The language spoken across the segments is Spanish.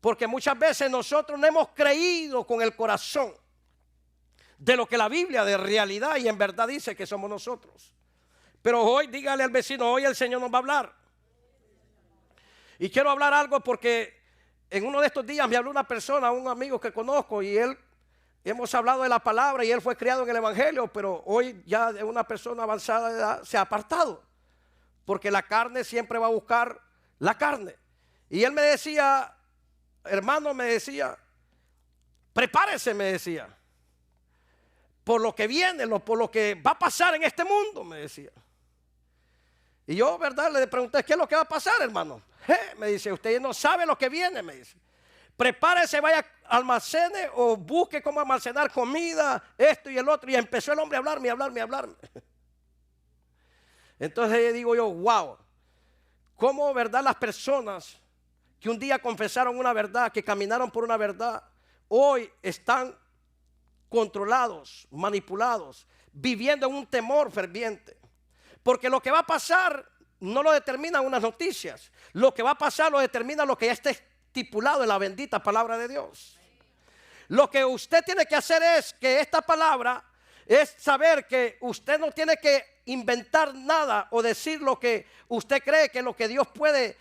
Porque muchas veces nosotros no hemos creído con el corazón de lo que la Biblia de realidad y en verdad dice que somos nosotros. Pero hoy dígale al vecino, hoy el Señor nos va a hablar. Y quiero hablar algo porque en uno de estos días me habló una persona, un amigo que conozco, y hemos hablado de la palabra y él fue criado en el evangelio, pero hoy ya de una persona avanzada de edad se ha apartado, porque la carne siempre va a buscar la carne. Y él me decía, hermano, me decía, prepárese, me decía, por lo que viene, por lo que va a pasar en este mundo, me decía. Y yo, ¿verdad? Le pregunté, ¿qué es lo que va a pasar, hermano? Me dice, usted no sabe lo que viene, me dice. Prepárese, vaya, almacene o busque cómo almacenar comida, esto y el otro. Y empezó el hombre a hablarme. Entonces digo yo, wow, cómo, ¿verdad? Las personas que un día confesaron una verdad, que caminaron por una verdad, hoy están controlados, manipulados, viviendo en un temor ferviente. Porque lo que va a pasar no lo determinan unas noticias. Lo que va a pasar lo determina lo que ya está estipulado en la bendita palabra de Dios. Lo que usted tiene que hacer es que esta palabra es saber que usted no tiene que inventar nada o decir lo que usted cree que es lo que Dios puede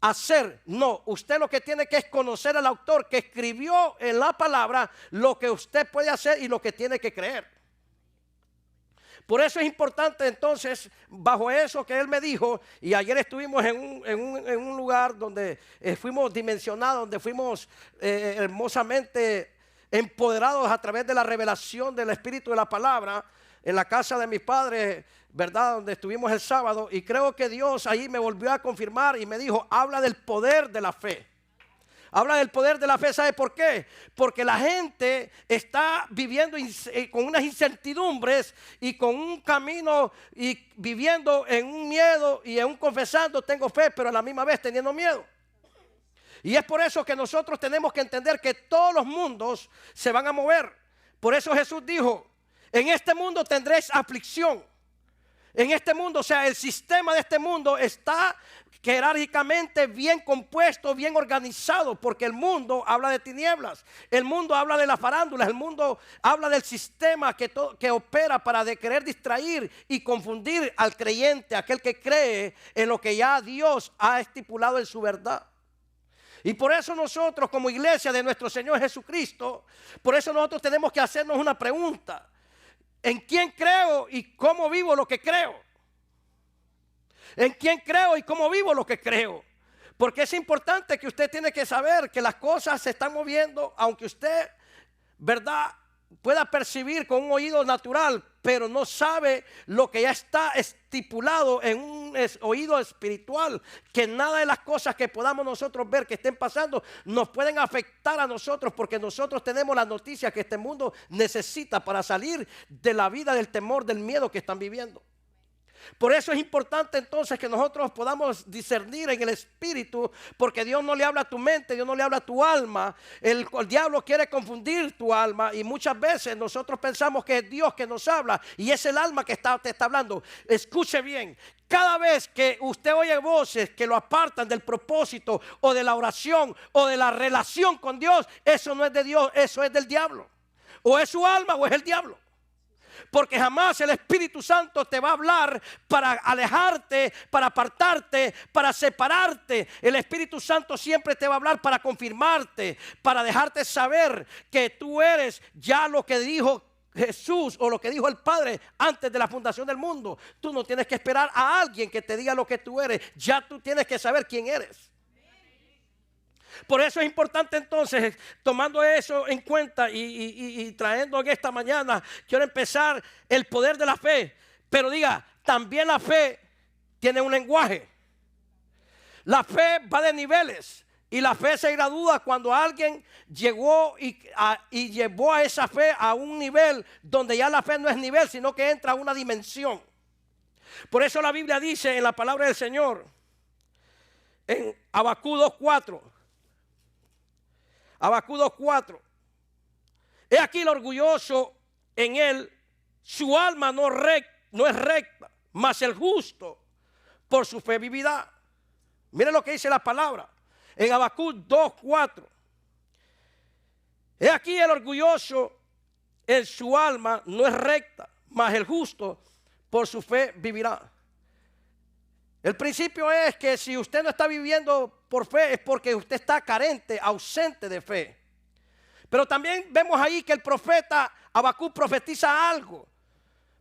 hacer. No, usted lo que tiene que es conocer al autor que escribió en la palabra lo que usted puede hacer y lo que tiene que creer. Por eso es importante entonces, bajo eso que él me dijo, y ayer estuvimos en un lugar donde fuimos dimensionados, donde fuimos hermosamente empoderados a través de la revelación del Espíritu de la palabra, en la casa de mis padres, ¿verdad? Donde estuvimos el sábado, y creo que Dios ahí me volvió a confirmar y me dijo, habla del poder de la fe. Habla del poder de la fe, ¿sabe por qué? Porque la gente está viviendo con unas incertidumbres y con un camino y viviendo en un miedo y en un confesando tengo fe, pero a la misma vez teniendo miedo. Y es por eso que nosotros tenemos que entender que todos los mundos se van a mover. Por eso Jesús dijo, en este mundo tendréis aflicción. En este mundo, o sea, el sistema de este mundo está jerárquicamente bien compuesto, bien organizado, porque el mundo habla de tinieblas, el mundo habla de la farándula, el mundo habla del sistema que opera para querer distraer y confundir al creyente, aquel que cree en lo que ya Dios ha estipulado en su verdad. Y por eso nosotros como iglesia de nuestro Señor Jesucristo, por eso nosotros tenemos que hacernos una pregunta. ¿En quién creo y cómo vivo lo que creo? ¿En quién creo y cómo vivo lo que creo? Porque es importante que usted tiene que saber que las cosas se están moviendo, aunque usted, ¿verdad?, pueda percibir con un oído natural, pero no sabe lo que ya está estipulado en un oído espiritual, que nada de las cosas que podamos nosotros ver que estén pasando nos pueden afectar a nosotros, porque nosotros tenemos las noticias que este mundo necesita para salir de la vida del temor, del miedo que están viviendo. Por eso es importante entonces que nosotros podamos discernir en el espíritu, porque Dios no le habla a tu mente, Dios no le habla a tu alma. El diablo quiere confundir tu alma y muchas veces nosotros pensamos que es Dios que nos habla y es el alma que te está hablando. Escuche bien, cada vez que usted oye voces que lo apartan del propósito o de la oración o de la relación con Dios, eso no es de Dios, eso es del diablo. O es su alma o es el diablo. Porque jamás el Espíritu Santo te va a hablar para alejarte, para apartarte, para separarte. El Espíritu Santo siempre te va a hablar para confirmarte, para dejarte saber que tú eres ya lo que dijo Jesús o lo que dijo el Padre antes de la fundación del mundo. Tú no tienes que esperar a alguien que te diga lo que tú eres. Ya tú tienes que saber quién eres. Por eso es importante entonces, tomando eso en cuenta y trayendo en esta mañana, quiero empezar el poder de la fe. Pero diga, también la fe tiene un lenguaje. La fe va de niveles y la fe se gradúa cuando alguien llegó y llevó a esa fe a un nivel donde ya la fe no es nivel, sino que entra a una dimensión. Por eso la Biblia dice en la palabra del Señor, en Habacuc 2:4. Habacuc 2:4. He aquí el orgulloso en él, su alma no es recta, mas el justo por su fe vivirá. Mire lo que dice la palabra. En Habacuc 2:4. He aquí el orgulloso en su alma no es recta, mas el justo por su fe vivirá. El principio es que si usted no está viviendo por fe es porque usted está carente, ausente de fe. Pero también vemos ahí que el profeta Habacuc profetiza algo.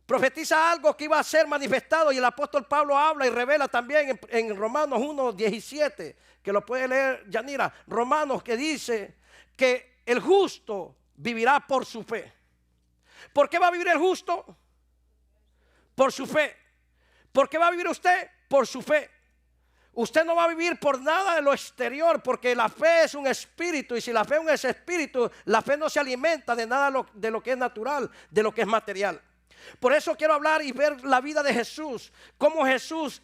Profetiza algo que iba a ser manifestado, y el apóstol Pablo habla y revela también en Romanos 1:17, que lo puede leer Yanira. Romanos, que dice que el justo vivirá por su fe. ¿Por qué va a vivir el justo? Por su fe. ¿Por qué va a vivir usted? Por su fe. Usted no va a vivir por nada de lo exterior, porque la fe es un espíritu, y si la fe es un espíritu, la fe no se alimenta de nada de lo que es natural, de lo que es material. Por eso quiero hablar y ver la vida de Jesús, cómo Jesús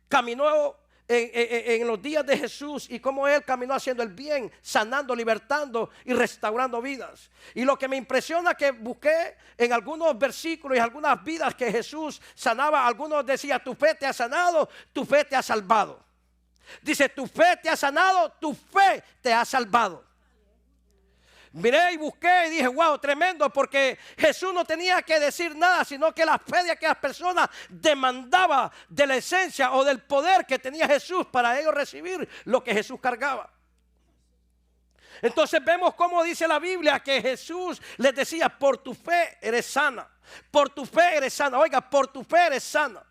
caminó en los días de Jesús, y cómo Él caminó haciendo el bien, sanando, libertando y restaurando vidas. Y lo que me impresiona, que busqué en algunos versículos y algunas vidas que Jesús sanaba. Algunos decía: tu fe te ha sanado, tu fe te ha salvado. Dice: tu fe te ha sanado, tu fe te ha salvado. Miré y busqué y dije: wow, tremendo, porque Jesús no tenía que decir nada, sino que la fe de aquellas personas demandaba de la esencia o del poder que tenía Jesús para ellos recibir lo que Jesús cargaba. Entonces vemos cómo dice la Biblia que Jesús les decía: por tu fe eres sana, por tu fe eres sana. Oiga, por tu fe eres sana.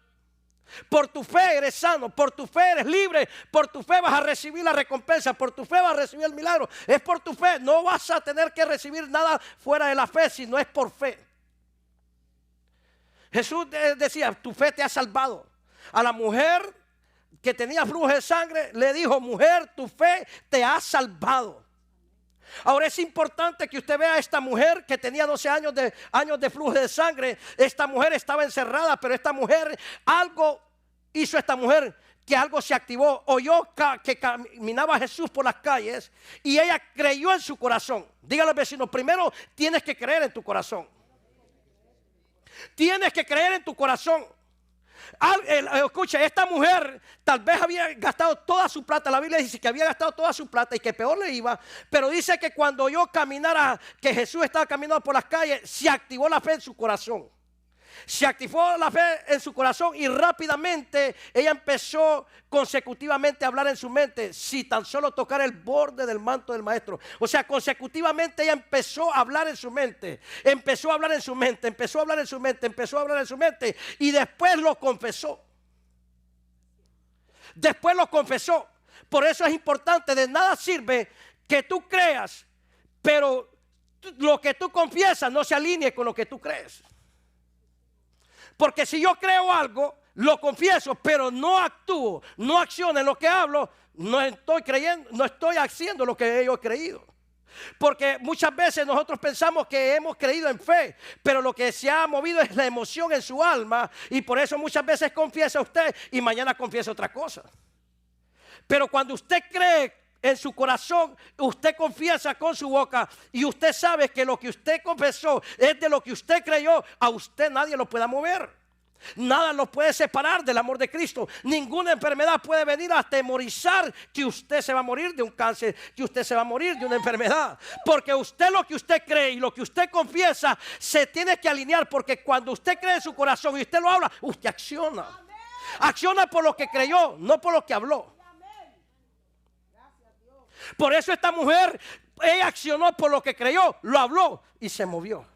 Por tu fe eres sano, por tu fe eres libre, por tu fe vas a recibir la recompensa, por tu fe vas a recibir el milagro. Es por tu fe, no vas a tener que recibir nada fuera de la fe si no es por fe. Jesús decía: tu fe te ha salvado. A la mujer que tenía flujo de sangre le dijo: mujer, tu fe te ha salvado. Ahora es importante que usted vea a esta mujer que tenía 12 años de flujo de sangre. Esta mujer estaba encerrada, pero esta mujer, algo hizo esta mujer, que algo se activó. Oyó que caminaba Jesús por las calles y ella creyó en su corazón. Dígale al vecino: primero tienes que creer en tu corazón. Tienes que creer en tu corazón. Escucha, esta mujer tal vez había gastado toda su plata. La Biblia dice que había gastado toda su plata y que peor le iba. Pero dice que cuando oyó caminar, que Jesús estaba caminando por las calles, se activó la fe en su corazón. Se activó la fe en su corazón y rápidamente ella empezó consecutivamente a hablar en su mente: si tan solo tocar el borde del manto del maestro. O sea, consecutivamente ella empezó a hablar en su mente. Empezó a hablar en su mente, empezó a hablar en su mente, empezó a hablar en su mente, y después lo confesó. Después lo confesó. Por eso es importante, de nada sirve que tú creas, pero lo que tú confiesas no se alinee con lo que tú crees. Porque si yo creo algo, lo confieso, pero no actúo, no acciono en lo que hablo, no estoy creyendo, no estoy haciendo lo que yo he creído. Porque muchas veces nosotros pensamos que hemos creído en fe, pero lo que se ha movido es la emoción en su alma, y por eso muchas veces confiesa usted y mañana confiesa otra cosa. Pero cuando usted cree en su corazón, usted confiesa con su boca, y usted sabe que lo que usted confesó es de lo que usted creyó, a usted nadie lo pueda mover. Nada lo puede separar del amor de Cristo. Ninguna enfermedad puede venir a atemorizar que usted se va a morir de un cáncer, que usted se va a morir de una enfermedad. Porque usted, lo que usted cree y lo que usted confiesa se tiene que alinear, porque cuando usted cree en su corazón y usted lo habla, usted acciona. Acciona por lo que creyó, no por lo que habló. Por eso esta mujer, ella accionó por lo que creyó, lo habló y se movió.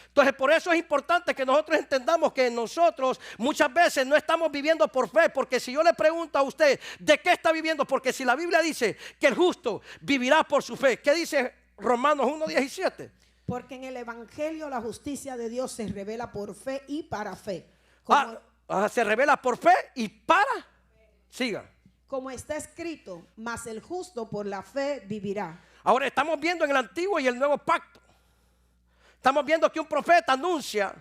Entonces, por eso es importante que nosotros entendamos que nosotros muchas veces no estamos viviendo por fe. Porque si yo le pregunto a usted, ¿de qué está viviendo? Porque si la Biblia dice que el justo vivirá por su fe, ¿qué dice Romanos 1:17? Porque en el Evangelio la justicia de Dios se revela por fe y para fe. Se revela por fe y para. Siga. Como está escrito: mas el justo por la fe vivirá. Ahora estamos viendo en el Antiguo y el Nuevo Pacto. Estamos viendo que un profeta anuncia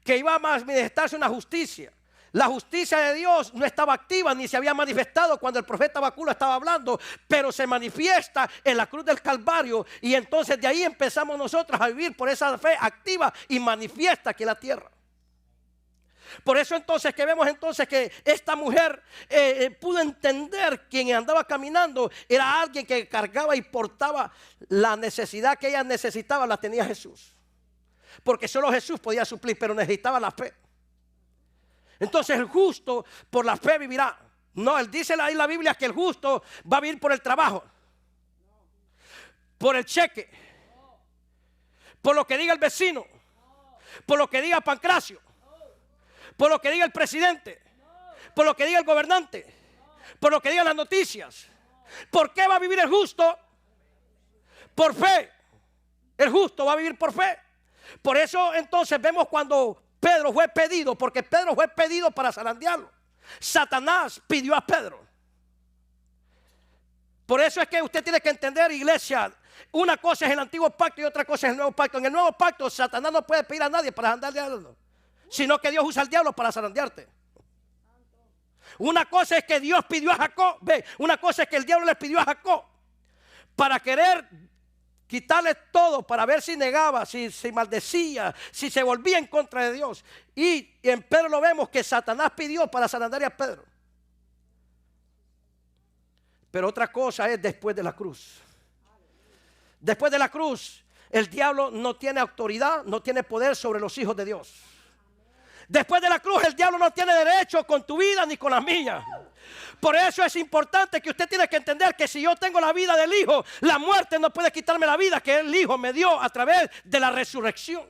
que iba a manifestarse una justicia. La justicia de Dios no estaba activa ni se había manifestado cuando el profeta Habacuc estaba hablando, pero se manifiesta en la cruz del Calvario, y entonces de ahí empezamos nosotros a vivir por esa fe activa y manifiesta aquí en la tierra. Por eso entonces que vemos entonces que esta mujer pudo entender quien andaba caminando era alguien que cargaba y portaba la necesidad que ella necesitaba, la tenía Jesús. Porque solo Jesús podía suplir, pero necesitaba la fe. Entonces el justo por la fe vivirá. No, él dice ahí en la Biblia que el justo va a vivir por el trabajo, por el cheque, por lo que diga el vecino, por lo que diga Pancracio, por lo que diga el presidente, por lo que diga el gobernante, por lo que digan las noticias. ¿Por qué va a vivir el justo? Por fe. El justo va a vivir por fe. Por eso entonces vemos cuando Pedro fue pedido, porque Pedro fue pedido para zarandearlo. Satanás pidió a Pedro. Por eso es que usted tiene que entender, iglesia, una cosa es el antiguo pacto y otra cosa es el nuevo pacto. En el nuevo pacto Satanás no puede pedir a nadie para zarandearlo, sino que Dios usa al diablo para zarandearte. Una cosa es que Dios pidió a Jacob, una cosa es que el diablo le pidió a Jacob para querer quitarle todo, para ver si negaba, si maldecía, si se volvía en contra de Dios. Y en Pedro lo vemos que Satanás pidió para zarandear a Pedro. Pero otra cosa es después de la cruz. Después de la cruz, el diablo no tiene autoridad, no tiene poder sobre los hijos de Dios. Después de la cruz, el diablo no tiene derecho con tu vida ni con la mía. Por eso es importante que usted tiene que entender que si yo tengo la vida del Hijo, la muerte no puede quitarme la vida que el Hijo me dio a través de la resurrección.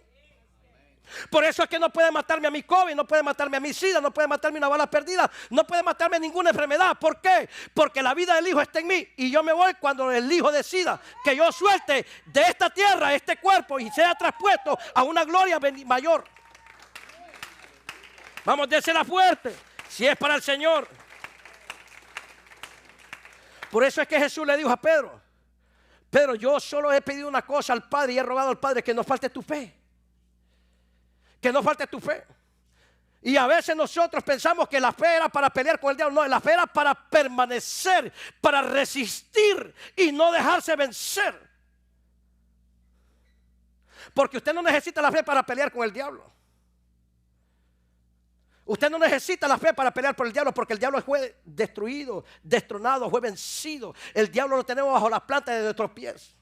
Por eso es que no puede matarme a mi COVID, no puede matarme a mi SIDA, no puede matarme una bala perdida, no puede matarme ninguna enfermedad. ¿Por qué? Porque la vida del Hijo está en mí y yo me voy cuando el Hijo decida que yo suelte de esta tierra este cuerpo y sea traspuesto a una gloria mayor. Vamos, désela fuerte, si es para el Señor. Por eso es que Jesús le dijo a Pedro: Pedro, yo solo he pedido una cosa al Padre y he rogado al Padre, que no falte tu fe. Que no falte tu fe. Y a veces nosotros pensamos que la fe era para pelear con el diablo. No, la fe era para permanecer, para resistir y no dejarse vencer. Porque usted no necesita la fe para pelear con el diablo. Usted no necesita la fe para pelear por el diablo, porque el diablo fue destruido, destronado, fue vencido. El diablo lo tenemos bajo la planta de nuestros pies.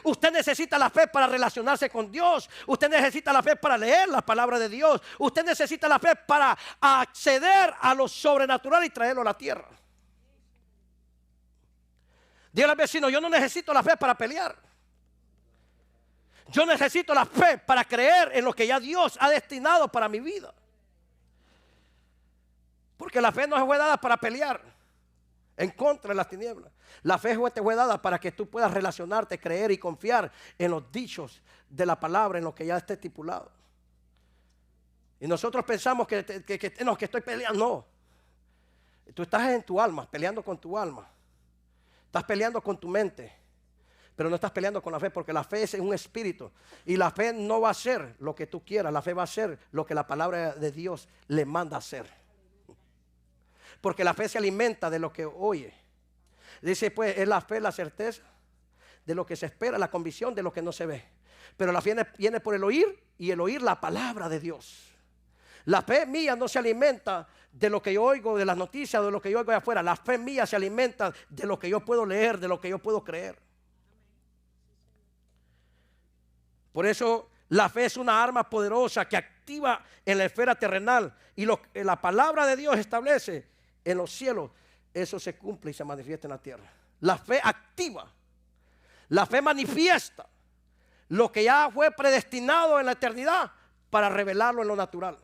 Usted necesita la fe para relacionarse con Dios. Usted necesita la fe para leer la palabra de Dios. Usted necesita la fe para acceder a lo sobrenatural y traerlo a la tierra. Dígale al vecino: yo no necesito la fe para pelear. Yo necesito la fe para creer en lo que ya Dios ha destinado para mi vida. Porque la fe no fue dada para pelear en contra de las tinieblas. La fe te fue dada para que tú puedas relacionarte, creer y confiar en los dichos de la palabra, en lo que ya esté estipulado. Y nosotros pensamos que estoy peleando. No. Tú estás en tu alma, peleando con tu alma. Estás peleando con tu mente. Pero no estás peleando con la fe, porque la fe es un espíritu. Y la fe no va a ser lo que tú quieras. La fe va a ser lo que la palabra de Dios le manda a hacer. Porque la fe se alimenta de lo que oye. Dice pues, es la fe la certeza de lo que se espera, la convicción de lo que no se ve. Pero la fe viene por el oír, y el oír la palabra de Dios. La fe mía no se alimenta de lo que yo oigo, de las noticias, de lo que yo oigo de afuera. La fe mía se alimenta de lo que yo puedo leer, de lo que yo puedo creer. Por eso la fe es una arma poderosa que activa en la esfera terrenal. Y lo que la palabra de Dios establece en los cielos, eso se cumple y se manifiesta en la tierra. La fe activa, la fe manifiesta lo que ya fue predestinado en la eternidad para revelarlo en lo natural,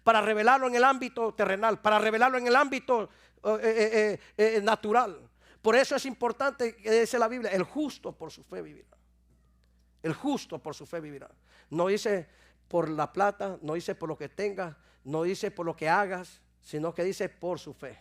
para revelarlo en el ámbito terrenal, para revelarlo en el ámbito natural. Por eso es importante que dice la Biblia: el justo por su fe vivirá. El justo por su fe vivirá. No dice por la plata, no dice por lo que tengas, no dice por lo que hagas, sino que dice por su fe.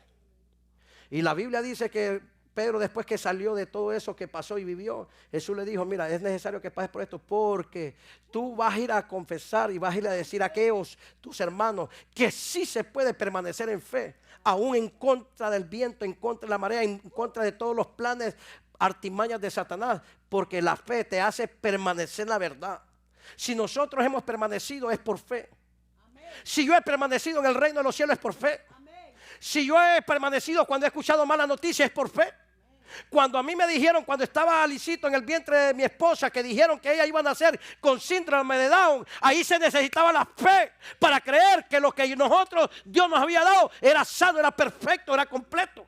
Y la Biblia dice que Pedro, después que salió de todo eso que pasó y vivió, Jesús le dijo: mira, es necesario que pases por esto, porque tú vas a ir a confesar y vas a ir a decir a aquellos tus hermanos que sí se puede permanecer en fe, aún en contra del viento, en contra de la marea, en contra de todos los planes, artimañas de Satanás, porque la fe te hace permanecer en la verdad. Si nosotros hemos permanecido es por fe. Si yo he permanecido en el reino de los cielos es por fe. Si yo he permanecido cuando he escuchado malas noticias es por fe. Cuando a mí me dijeron, cuando estaba Alicito en el vientre de mi esposa, que dijeron que ella iba a nacer con síndrome de Down, ahí se necesitaba la fe para creer que lo que Dios nos había dado era sano, era perfecto, era completo.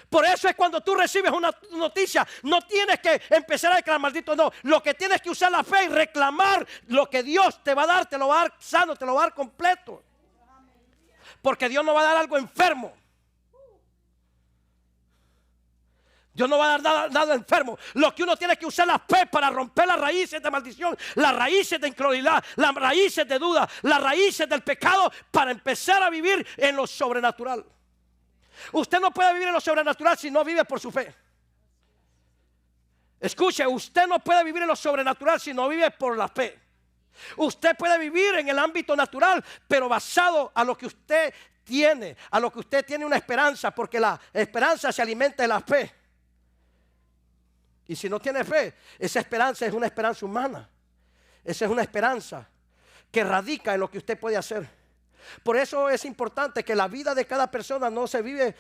Por eso es cuando tú recibes una noticia, no tienes que empezar a declarar maldito, no. Lo que tienes que usar la fe y reclamar lo que Dios te va a dar, te lo va a dar sano, te lo va a dar completo. Porque Dios no va a dar algo enfermo. Dios no va a dar nada enfermo. Lo que uno tiene que usar la fe para romper las raíces de maldición, las raíces de incredulidad, las raíces de duda, las raíces del pecado, para empezar a vivir en lo sobrenatural. Usted no puede vivir en lo sobrenatural si no vive por su fe. Escuche, usted no puede vivir en lo sobrenatural si no vive por la fe. Usted puede vivir en el ámbito natural, pero basado a lo que usted tiene, a lo que usted tiene una esperanza, porque la esperanza se alimenta de la fe. Y si no tiene fe, esa esperanza es una esperanza humana. Esa es una esperanza que radica en lo que usted puede hacer. Por eso es importante que la vida de cada persona no se vive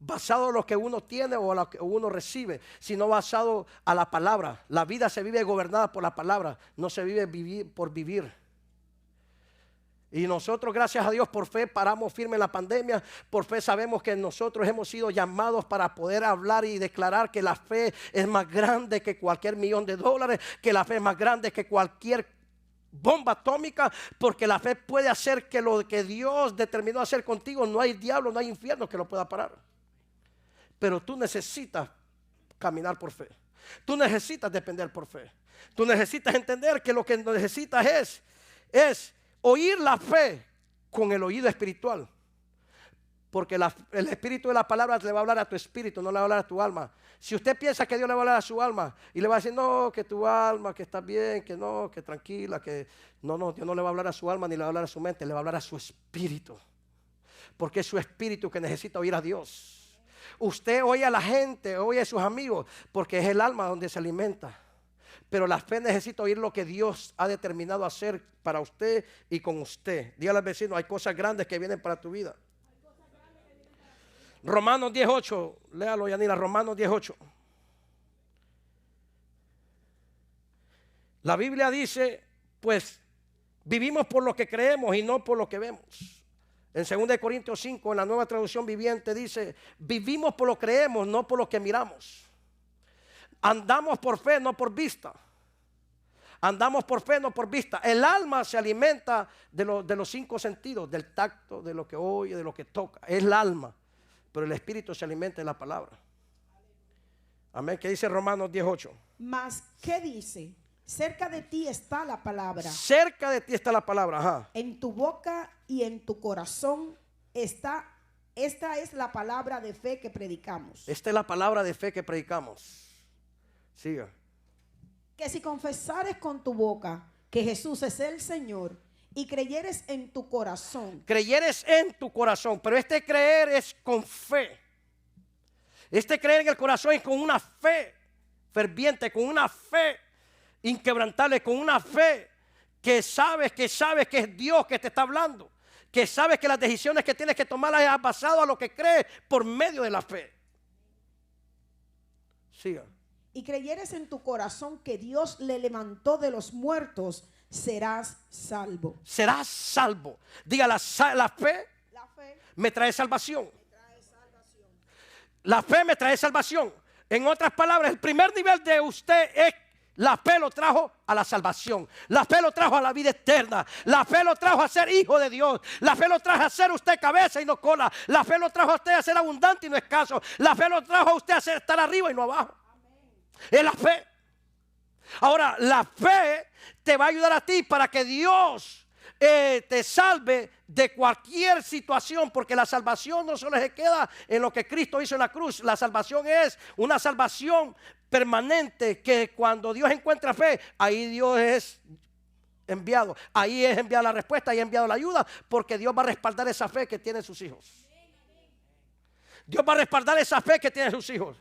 basado en lo que uno tiene o lo que uno recibe, sino basado a la palabra. La vida se vive gobernada por la palabra, no se vive por vivir. Y nosotros, gracias a Dios, por fe paramos firme en la pandemia. Por fe sabemos que nosotros hemos sido llamados para poder hablar y declarar que la fe es más grande que cualquier $1,000,000, que la fe es más grande que cualquier bomba atómica, porque la fe puede hacer que lo que Dios determinó hacer contigo, no hay diablo, no hay infierno que lo pueda parar. Pero tú necesitas caminar por fe. Tú necesitas depender por fe. Tú necesitas entender que lo que necesitas es oír la fe con el oído espiritual. Porque el espíritu de la palabra le va a hablar a tu espíritu, no le va a hablar a tu alma. Si usted piensa que Dios le va a hablar a su alma y le va a decir, no, que tu alma, que estás bien, que no, que tranquila, que no, Dios no le va a hablar a su alma ni le va a hablar a su mente, le va a hablar a su espíritu. Porque es su espíritu que necesita oír a Dios. Usted oye a la gente, oye a sus amigos, porque es el alma donde se alimenta. Pero la fe necesita oír lo que Dios ha determinado hacer para usted y con usted. Dígale al vecino, hay cosas grandes que vienen para tu vida. Romanos 10:8, léalo, Yanira, Romanos 10:8. La Biblia dice, pues vivimos por lo que creemos y no por lo que vemos. En 2 Corintios 5, en la Nueva Traducción Viviente dice, vivimos por lo que creemos, no por lo que miramos. Andamos por fe, no por vista. Andamos por fe, no por vista. El alma se alimenta de los 5 sentidos, del tacto, de lo que oye, de lo que toca. Es el alma. Pero el espíritu se alimenta de la palabra. Amén. ¿Qué dice Romanos 10:8? Mas, ¿qué dice? Cerca de ti está la palabra. Cerca de ti está la palabra. Ajá. En tu boca y en tu corazón está. Esta es la palabra de fe que predicamos. Esta es la palabra de fe que predicamos. Siga. Que si confesares con tu boca que Jesús es el Señor y creyeres en tu corazón. Creyeres en tu corazón, pero este creer es con fe. Este creer en el corazón es con una fe ferviente, con una fe inquebrantable, con una fe que sabes que es Dios que te está hablando, que sabes que las decisiones que tienes que tomar las has basado a lo que crees por medio de la fe. Siga. Y creyeres en tu corazón que Dios le levantó de los muertos, serás salvo. Serás salvo. Diga, la fe me trae salvación. La fe me trae salvación. En otras palabras, el primer nivel de usted es la fe lo trajo a la salvación. La fe lo trajo a la vida eterna. La fe lo trajo a ser hijo de Dios. La fe lo trajo a ser usted cabeza y no cola. La fe lo trajo a usted a ser abundante y no escaso. La fe lo trajo a usted a estar arriba y no abajo. Es la fe. Ahora, la fe te va a ayudar a ti para que Dios te salve de cualquier situación, porque la salvación no solo se queda en lo que Cristo hizo en la cruz. La salvación es una salvación permanente, que cuando Dios encuentra fe, ahí Dios es enviado, ahí es enviada la respuesta, ahí es enviado la ayuda, porque Dios va a respaldar esa fe que tienen sus hijos. Dios va a respaldar esa fe que tienen sus hijos.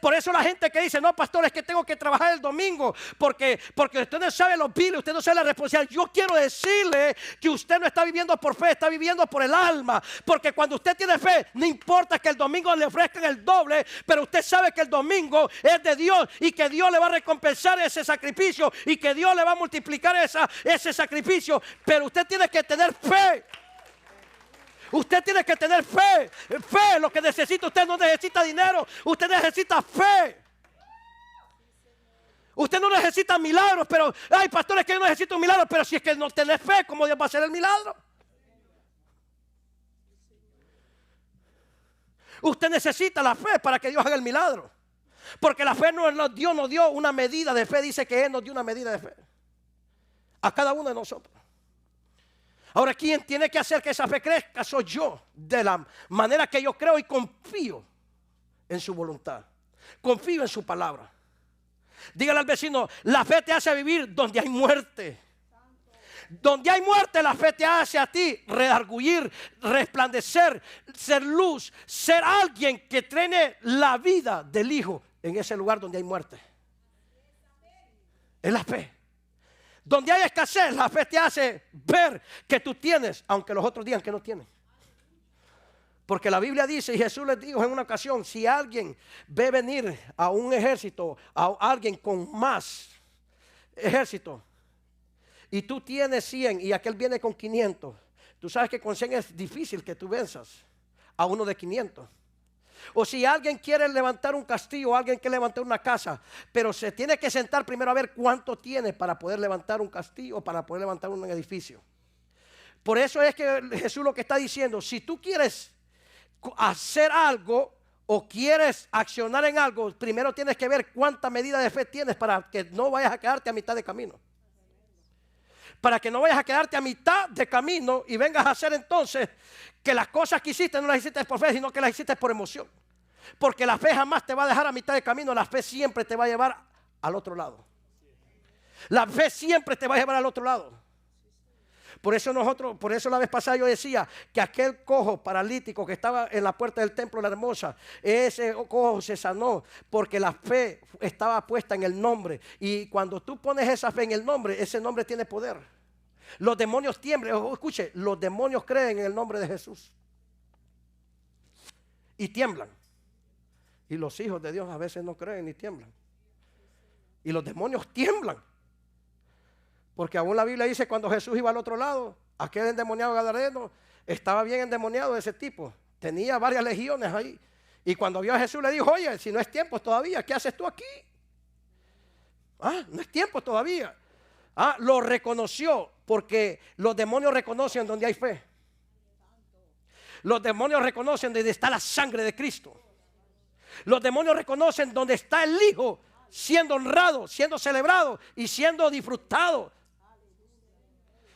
Por eso la gente que dice, no, pastor, es que tengo que trabajar el domingo porque usted no sabe los biles, usted no sabe la responsabilidad. Yo quiero decirle que usted no está viviendo por fe, está viviendo por el alma. Porque cuando usted tiene fe, no importa que el domingo le ofrezcan el doble, pero usted sabe que el domingo es de Dios y que Dios le va a recompensar ese sacrificio y que Dios le va a multiplicar ese sacrificio. Pero usted tiene que tener fe. Usted tiene que tener fe. Fe, lo que necesita. Usted no necesita dinero, usted necesita fe. Usted no necesita milagros, pero, ay, pastor, es que yo necesito un milagro. Pero si es que no tenés fe, ¿cómo Dios va a hacer el milagro? Usted necesita la fe para que Dios haga el milagro. Porque la fe Dios nos dio una medida de fe. Dice que Él nos dio una medida de fe a cada uno de nosotros. Ahora, quien tiene que hacer que esa fe crezca soy yo, de la manera que yo creo y confío en su voluntad. Confío en su palabra. Dígale al vecino, la fe te hace vivir donde hay muerte. Donde hay muerte, la fe te hace a ti redarguir, resplandecer, ser luz, ser alguien que tiene la vida del Hijo en ese lugar donde hay muerte. Es la fe. Donde hay escasez, la fe te hace ver que tú tienes, aunque los otros digan que no tienen. Porque la Biblia dice, y Jesús les dijo en una ocasión, si alguien ve venir a un ejército, a alguien con más ejército, y tú tienes 100 y aquel viene con 500, tú sabes que con 100 es difícil que tú venzas a uno de 500. O si alguien quiere levantar un castillo, alguien quiere levantar una casa, pero se tiene que sentar primero a ver cuánto tiene para poder levantar un castillo, para poder levantar un edificio. Por eso es que Jesús lo que está diciendo, si tú quieres hacer algo o quieres accionar en algo, primero tienes que ver cuánta medida de fe tienes para que no vayas a quedarte a mitad de camino. Para que no vayas a quedarte a mitad de camino y vengas a hacer entonces que las cosas que hiciste no las hiciste por fe, sino que las hiciste por emoción. Porque la fe jamás te va a dejar a mitad de camino, la fe siempre te va a llevar al otro lado. La fe siempre te va a llevar al otro lado. Por eso la vez pasada yo decía que aquel cojo paralítico que estaba en la puerta del templo de la Hermosa, ese cojo se sanó porque la fe estaba puesta en el nombre. Y cuando tú pones esa fe en el nombre, ese nombre tiene poder. Los demonios tiemblan. Escuche, los demonios creen en el nombre de Jesús y tiemblan. Y los hijos de Dios a veces no creen ni tiemblan. Y los demonios tiemblan. Porque aún la Biblia dice cuando Jesús iba al otro lado, aquel endemoniado gadareno estaba bien endemoniado de ese tipo. Tenía varias legiones ahí. Y cuando vio a Jesús le dijo, oye, si no es tiempo todavía, ¿qué haces tú aquí? No es tiempo todavía. Lo reconoció porque los demonios reconocen donde hay fe. Los demonios reconocen donde está la sangre de Cristo. Los demonios reconocen donde está el Hijo siendo honrado, siendo celebrado y siendo disfrutado.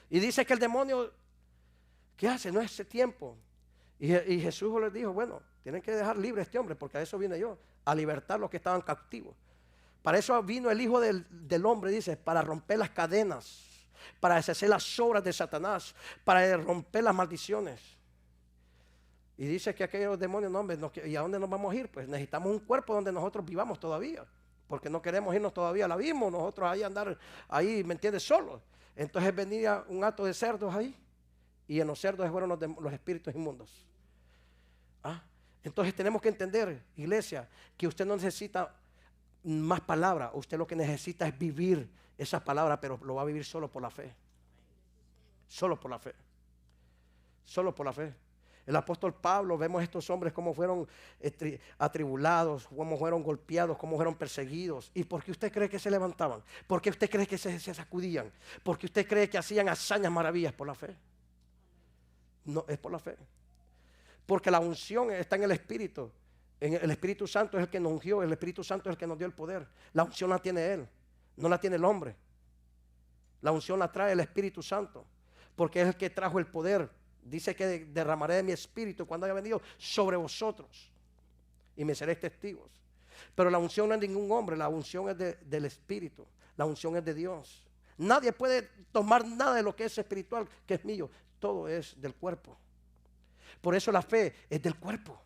Y dice que el demonio, ¿qué hace? No es ese tiempo. Y Jesús les dijo, bueno, tienen que dejar libre a este hombre porque a eso vine yo, a libertar a los que estaban cautivos. Para eso vino el Hijo del Hombre, dice, para romper las cadenas, para deshacer las obras de Satanás, para romper las maldiciones. Y dice que aquellos demonios, no, hombre, ¿y a dónde nos vamos a ir? Pues necesitamos un cuerpo donde nosotros vivamos todavía, porque no queremos irnos todavía al abismo, nosotros ahí andar, ahí, ¿me entiendes? Solos. Entonces venía un hato de cerdos ahí, y en los cerdos fueron los espíritus inmundos. Entonces tenemos que entender, iglesia, que usted no necesita más palabras, usted lo que necesita es vivir esas palabras, pero lo va a vivir solo por la fe. Solo por la fe. Solo por la fe. El apóstol Pablo, vemos estos hombres cómo fueron atribulados, cómo fueron golpeados, cómo fueron perseguidos. ¿Y por qué usted cree que se levantaban? ¿Por qué usted cree que se sacudían? ¿Por qué usted cree que hacían hazañas, maravillas? Por la fe. No, es por la fe. Porque la unción está en el Espíritu. El Espíritu Santo es el que nos ungió, el Espíritu Santo es el que nos dio el poder. La unción la tiene Él, no la tiene el hombre. La unción la trae el Espíritu Santo, porque es el que trajo el poder. Dice que derramaré de mi espíritu cuando haya venido sobre vosotros y me seréis testigos. Pero la unción no es de ningún hombre, la unción es del Espíritu, la unción es de Dios. Nadie puede tomar nada de lo que es espiritual, que es mío, todo es del cuerpo. Por eso la fe es del cuerpo,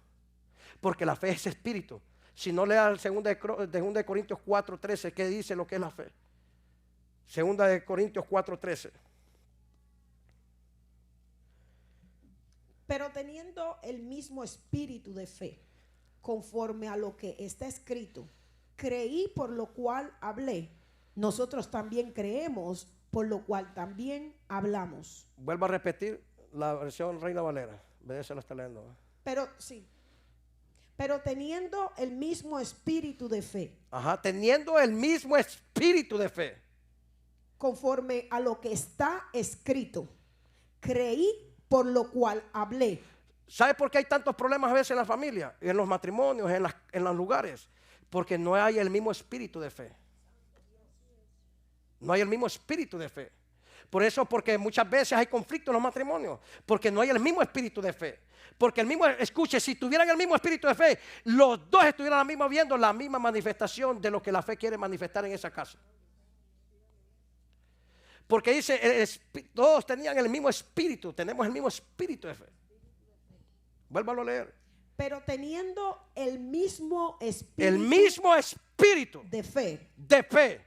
porque la fe es espíritu. Si no, lea el 2 Corintios 4:13, que dice lo que es la fe. 2 Corintios 4:13. Pero teniendo el mismo espíritu de fe, conforme a lo que está escrito, creí por lo cual hablé. Nosotros también creemos, por lo cual también hablamos. Vuelvo a repetir la versión Reina Valera. Se lo está leyendo. Pero sí. Pero teniendo el mismo espíritu de fe. Ajá, teniendo el mismo espíritu de fe. Conforme a lo que está escrito, creí por lo cual hablé. ¿Sabe por qué hay tantos problemas a veces en la familia, en los matrimonios, en los lugares? Porque no hay el mismo espíritu de fe. No hay el mismo espíritu de fe. Por eso, porque muchas veces hay conflictos en los matrimonios, porque no hay el mismo espíritu de fe. Porque el mismo, escuche, si tuvieran el mismo espíritu de fe, los dos estuvieran viendo la misma manifestación de lo que la fe quiere manifestar en esa casa. Porque dice, todos tenían el mismo espíritu, tenemos el mismo espíritu de fe. Vuélvalo a leer. Pero teniendo el mismo espíritu de fe,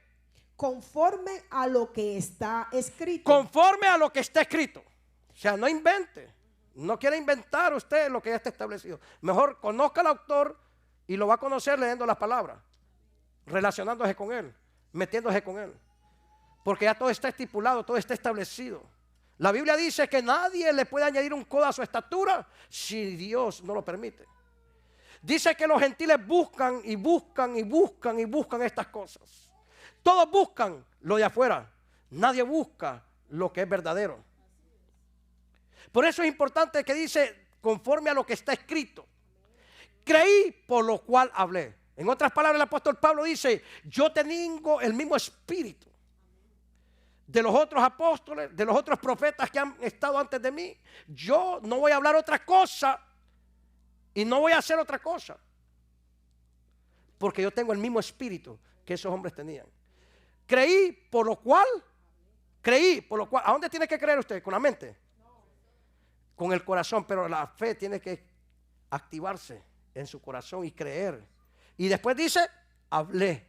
conforme a lo que está escrito. Conforme a lo que está escrito. O sea, no invente. No quiere inventar usted lo que ya está establecido. Mejor conozca al autor y lo va a conocer leyendo las palabras, relacionándose con él, metiéndose con él. Porque ya todo está estipulado, todo está establecido. La Biblia dice que nadie le puede añadir un codo a su estatura si Dios no lo permite. Dice que los gentiles buscan y buscan y buscan y buscan estas cosas. Todos buscan lo de afuera. Nadie busca lo que es verdadero. Por eso es importante que dice, conforme a lo que está escrito. Creí, por lo cual hablé. En otras palabras, el apóstol Pablo dice, yo tengo el mismo espíritu de los otros apóstoles, de los otros profetas que han estado antes de mí. Yo no voy a hablar otra cosa y no voy a hacer otra cosa. Porque yo tengo el mismo espíritu que esos hombres tenían. Creí, por lo cual. ¿A dónde tiene que creer usted? ¿Con la mente? Con el corazón, pero la fe tiene que activarse en su corazón y creer. Y después dice, hablé.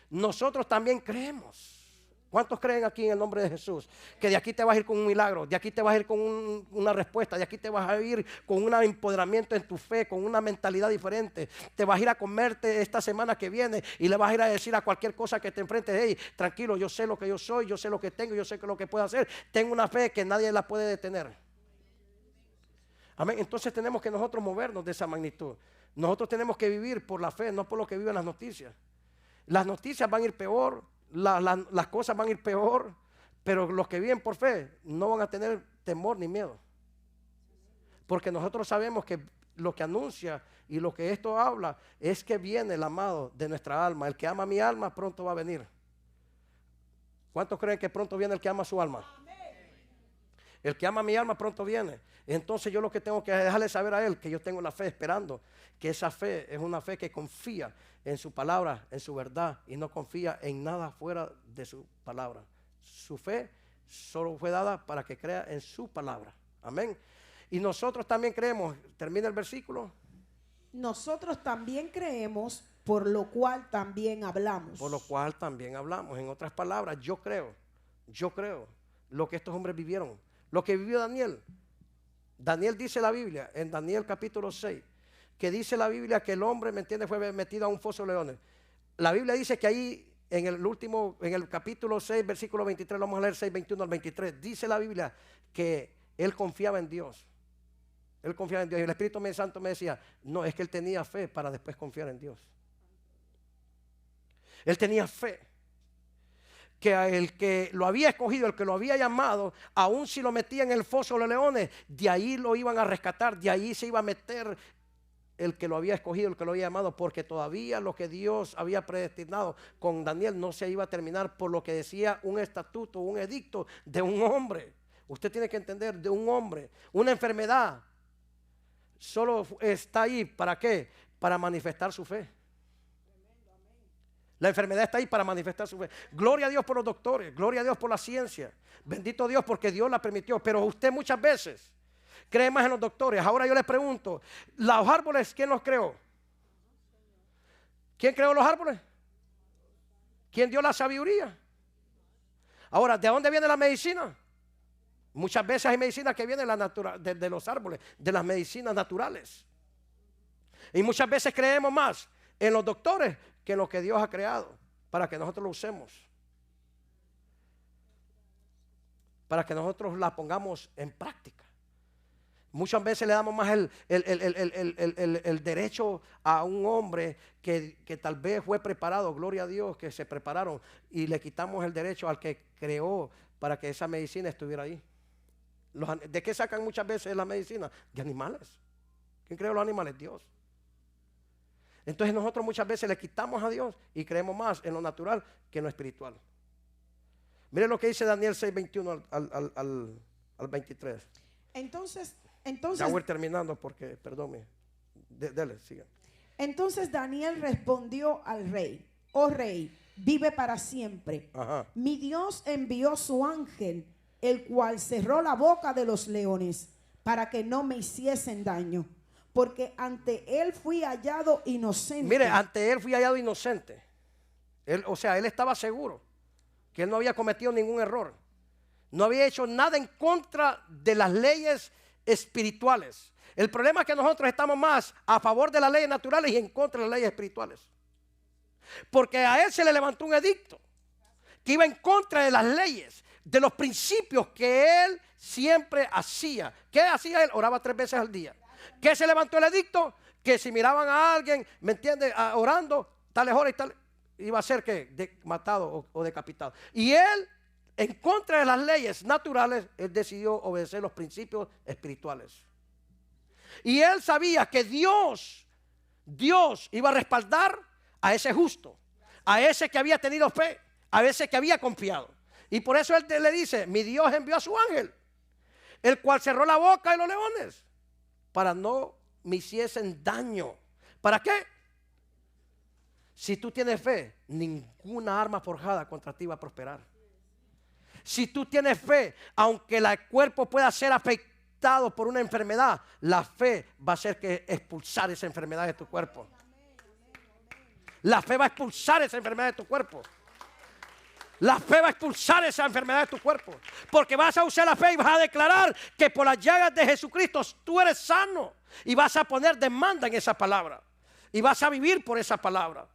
Nosotros también creemos. ¿Cuántos creen aquí en el nombre de Jesús? Que de aquí te vas a ir con un milagro, de aquí te vas a ir con una respuesta, de aquí te vas a ir con un empoderamiento en tu fe, con una mentalidad diferente. Te vas a ir a comerte esta semana que viene y le vas a ir a decir a cualquier cosa que te enfrentes, hey, tranquilo, yo sé lo que yo soy, yo sé lo que tengo, yo sé lo que puedo hacer. Tengo una fe que nadie la puede detener. Amén. Entonces tenemos que nosotros movernos de esa magnitud. Nosotros tenemos que vivir por la fe, no por lo que viven las noticias. Las noticias van a ir peor. Las cosas van a ir peor, pero los que viven por fe no van a tener temor ni miedo, porque nosotros sabemos que lo que anuncia y lo que esto habla es que viene el amado de nuestra alma. El que ama mi alma pronto va a venir. ¿Cuántos creen que pronto viene el que ama su alma? El que ama mi alma pronto viene. Entonces yo lo que tengo que dejarle saber a él que yo tengo la fe, esperando que esa fe es una fe que confía en su palabra, en su verdad, y no confía en nada fuera de su palabra. Su fe solo fue dada para que crea en su palabra. Amén. Y nosotros también creemos. Termina el versículo. Nosotros también creemos, por lo cual también hablamos. Por lo cual también hablamos. En otras palabras, yo creo lo que estos hombres vivieron, lo que vivió Daniel. Daniel dice la Biblia, en Daniel capítulo 6, que dice la Biblia que el hombre, ¿me entiende?, fue metido a un foso de leones. La Biblia dice que ahí en el capítulo 6, versículo 23, lo vamos a leer 6, 21 al 23, dice la Biblia que él confiaba en Dios. Él confiaba en Dios. Y el Espíritu Santo me decía, no, es que él tenía fe para después confiar en Dios. Él tenía fe. Que el que lo había escogido, el que lo había llamado, aun si lo metía en el foso de los leones, de ahí lo iban a rescatar, de ahí se iba a meter el que lo había escogido, el que lo había llamado, porque todavía lo que Dios había predestinado con Daniel no se iba a terminar por lo que decía un estatuto, un edicto de un hombre. Usted tiene que entender, de un hombre, una enfermedad solo está ahí, ¿para qué? Para manifestar su fe. La enfermedad está ahí para manifestar su fe. Gloria a Dios por los doctores, gloria a Dios por la ciencia. Bendito Dios porque Dios la permitió. Pero usted muchas veces cree más en los doctores. Ahora yo les pregunto, ¿los árboles quién los creó? ¿Quién creó los árboles? ¿Quién dio la sabiduría? Ahora, ¿de dónde viene la medicina? Muchas veces hay medicinas que vienen de los árboles, de las medicinas naturales. Y muchas veces creemos más en los doctores que en lo que Dios ha creado para que nosotros lo usemos. Para que nosotros la pongamos en práctica. Muchas veces le damos más el derecho a un hombre que tal vez fue preparado, gloria a Dios que se prepararon, y le quitamos el derecho al que creó para que esa medicina estuviera ahí. ¿De qué sacan muchas veces la medicina? De animales. ¿Quién creó los animales? Dios. Entonces nosotros muchas veces le quitamos a Dios y creemos más en lo natural que en lo espiritual. Miren lo que dice Daniel 6:21 al 23. Entonces, ya voy terminando porque, perdónme. Dele, siga. Entonces Daniel respondió al rey: oh rey, vive para siempre. Ajá. Mi Dios envió su ángel, el cual cerró la boca de los leones para que no me hiciesen daño, porque ante él fui hallado inocente. Mire, ante él fui hallado inocente. Él estaba seguro que él no había cometido ningún error. No había hecho nada en contra de las leyes espirituales. El problema es que nosotros estamos más a favor de las leyes naturales y en contra de las leyes espirituales. Porque a él se le levantó un edicto que iba en contra de las leyes, de los principios que él siempre hacía. ¿Qué hacía él? Oraba 3 veces al día. ¿Qué se levantó el edicto? Que si miraban a alguien, ¿me entiende? Orando, tales horas y tal, iba a ser que matado o decapitado. Y él, en contra de las leyes naturales, él decidió obedecer los principios espirituales. Y él sabía que Dios iba a respaldar a ese justo, a ese que había tenido fe, a ese que había confiado. Y por eso él le dice: mi Dios envió a su ángel, el cual cerró la boca de los leones para no me hiciesen daño. ¿Para qué? Si tú tienes fe, ninguna arma forjada contra ti va a prosperar. Si tú tienes fe, aunque el cuerpo pueda ser afectado por una enfermedad, la fe va a hacer que expulsar esa enfermedad de tu cuerpo. La fe va a expulsar esa enfermedad de tu cuerpo. La fe va a expulsar esa enfermedad de tu cuerpo. Porque vas a usar la fe y vas a declarar que por las llagas de Jesucristo tú eres sano. Y vas a poner demanda en esa palabra. Y vas a vivir por esa palabra.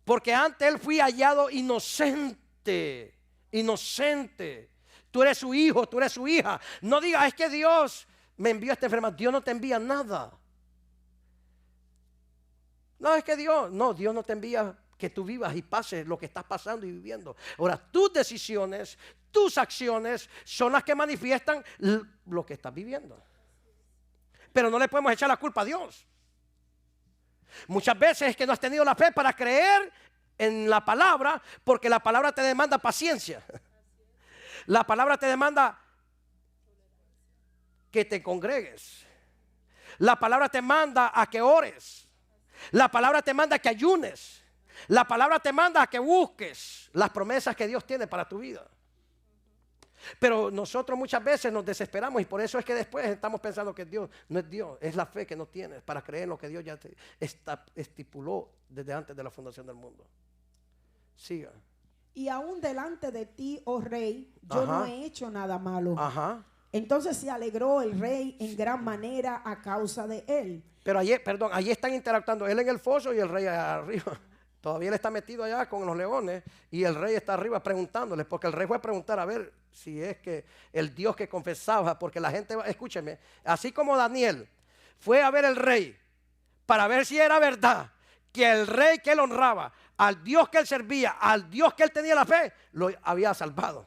Porque ante él fui hallado inocente. Inocente. Tú eres su hijo, tú eres su hija. No digas: es que Dios me envió esta enfermedad. Dios no te envía nada. No, es que Dios no te envía que tú vivas y pases lo que estás pasando y viviendo. Ahora, tus decisiones, tus acciones son las que manifiestan lo que estás viviendo. Pero no le podemos echar la culpa a Dios. Muchas veces es que no has tenido la fe para creer en la palabra, porque la palabra te demanda paciencia. La palabra te demanda que te congregues. La palabra te manda a que ores. La palabra te manda a que ayunes. La palabra te manda a que busques las promesas que Dios tiene para tu vida. Pero nosotros muchas veces nos desesperamos y por eso es que después estamos pensando que Dios no es Dios. Es la fe que no tienes para creer en lo que Dios ya te estipuló desde antes de la fundación del mundo. Siga. Y aún delante de ti, oh rey, yo no he hecho nada malo. Ajá. Entonces se alegró el rey en gran manera a causa de él. Pero allí están interactuando él en el foso y el rey allá arriba. Todavía él está metido allá con los leones y el rey está arriba preguntándoles, porque el rey fue a preguntar a ver si es que el Dios que confesaba, porque la gente, escúcheme, así como Daniel fue a ver el rey para ver si era verdad que el rey que él honraba, al Dios que él servía, al Dios que él tenía la fe, lo había salvado.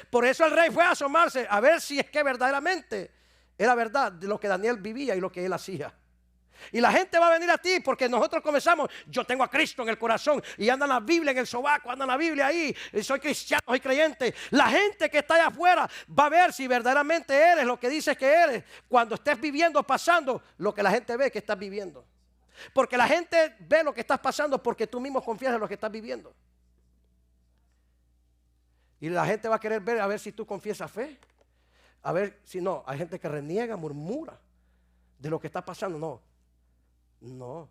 Por eso el rey fue a asomarse a ver si es que verdaderamente era verdad de lo que Daniel vivía y lo que él hacía. Y la gente va a venir a ti porque nosotros comenzamos: yo tengo a Cristo en el corazón, y anda la Biblia en el sobaco, anda la Biblia ahí, soy cristiano, soy creyente. La gente que está allá afuera va a ver si verdaderamente eres lo que dices que eres cuando estés viviendo, pasando lo que la gente ve que estás viviendo. Porque la gente ve lo que estás pasando porque tú mismo confías en lo que estás viviendo. Y la gente va a querer ver a ver si tú confiesas fe. A ver si no. Hay gente que reniega, murmura de lo que está pasando. No.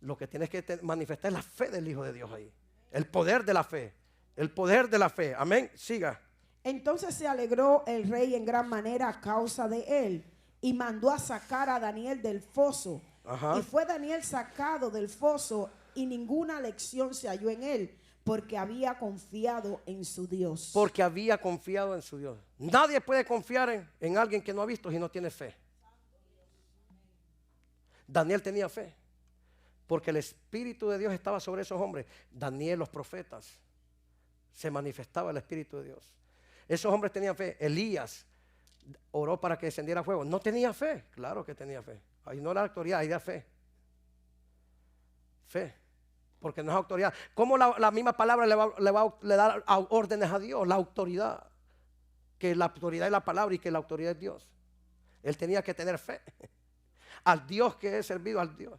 Lo que tienes que manifestar es la fe del Hijo de Dios ahí. El poder de la fe. El poder de la fe. Amén. Siga. Entonces se alegró el rey en gran manera a causa de él y mandó a sacar a Daniel del foso. Ajá. Y fue Daniel sacado del foso y ninguna lección se halló en él, porque había confiado en su Dios. Porque había confiado en su Dios. Nadie puede confiar en alguien que no ha visto si no tiene fe. Daniel tenía fe, porque el Espíritu de Dios estaba sobre esos hombres. Daniel, los profetas, se manifestaba el Espíritu de Dios. Esos hombres tenían fe. Elías oró para que descendiera fuego. No tenía fe. Claro que tenía fe. Ahí no era autoridad, ahí era fe. Fe. Porque no es autoridad. ¿Cómo la misma palabra le da órdenes a Dios? La autoridad. Que la autoridad es la palabra y que la autoridad es Dios. Él tenía que tener fe. Al Dios que es servido, al Dios.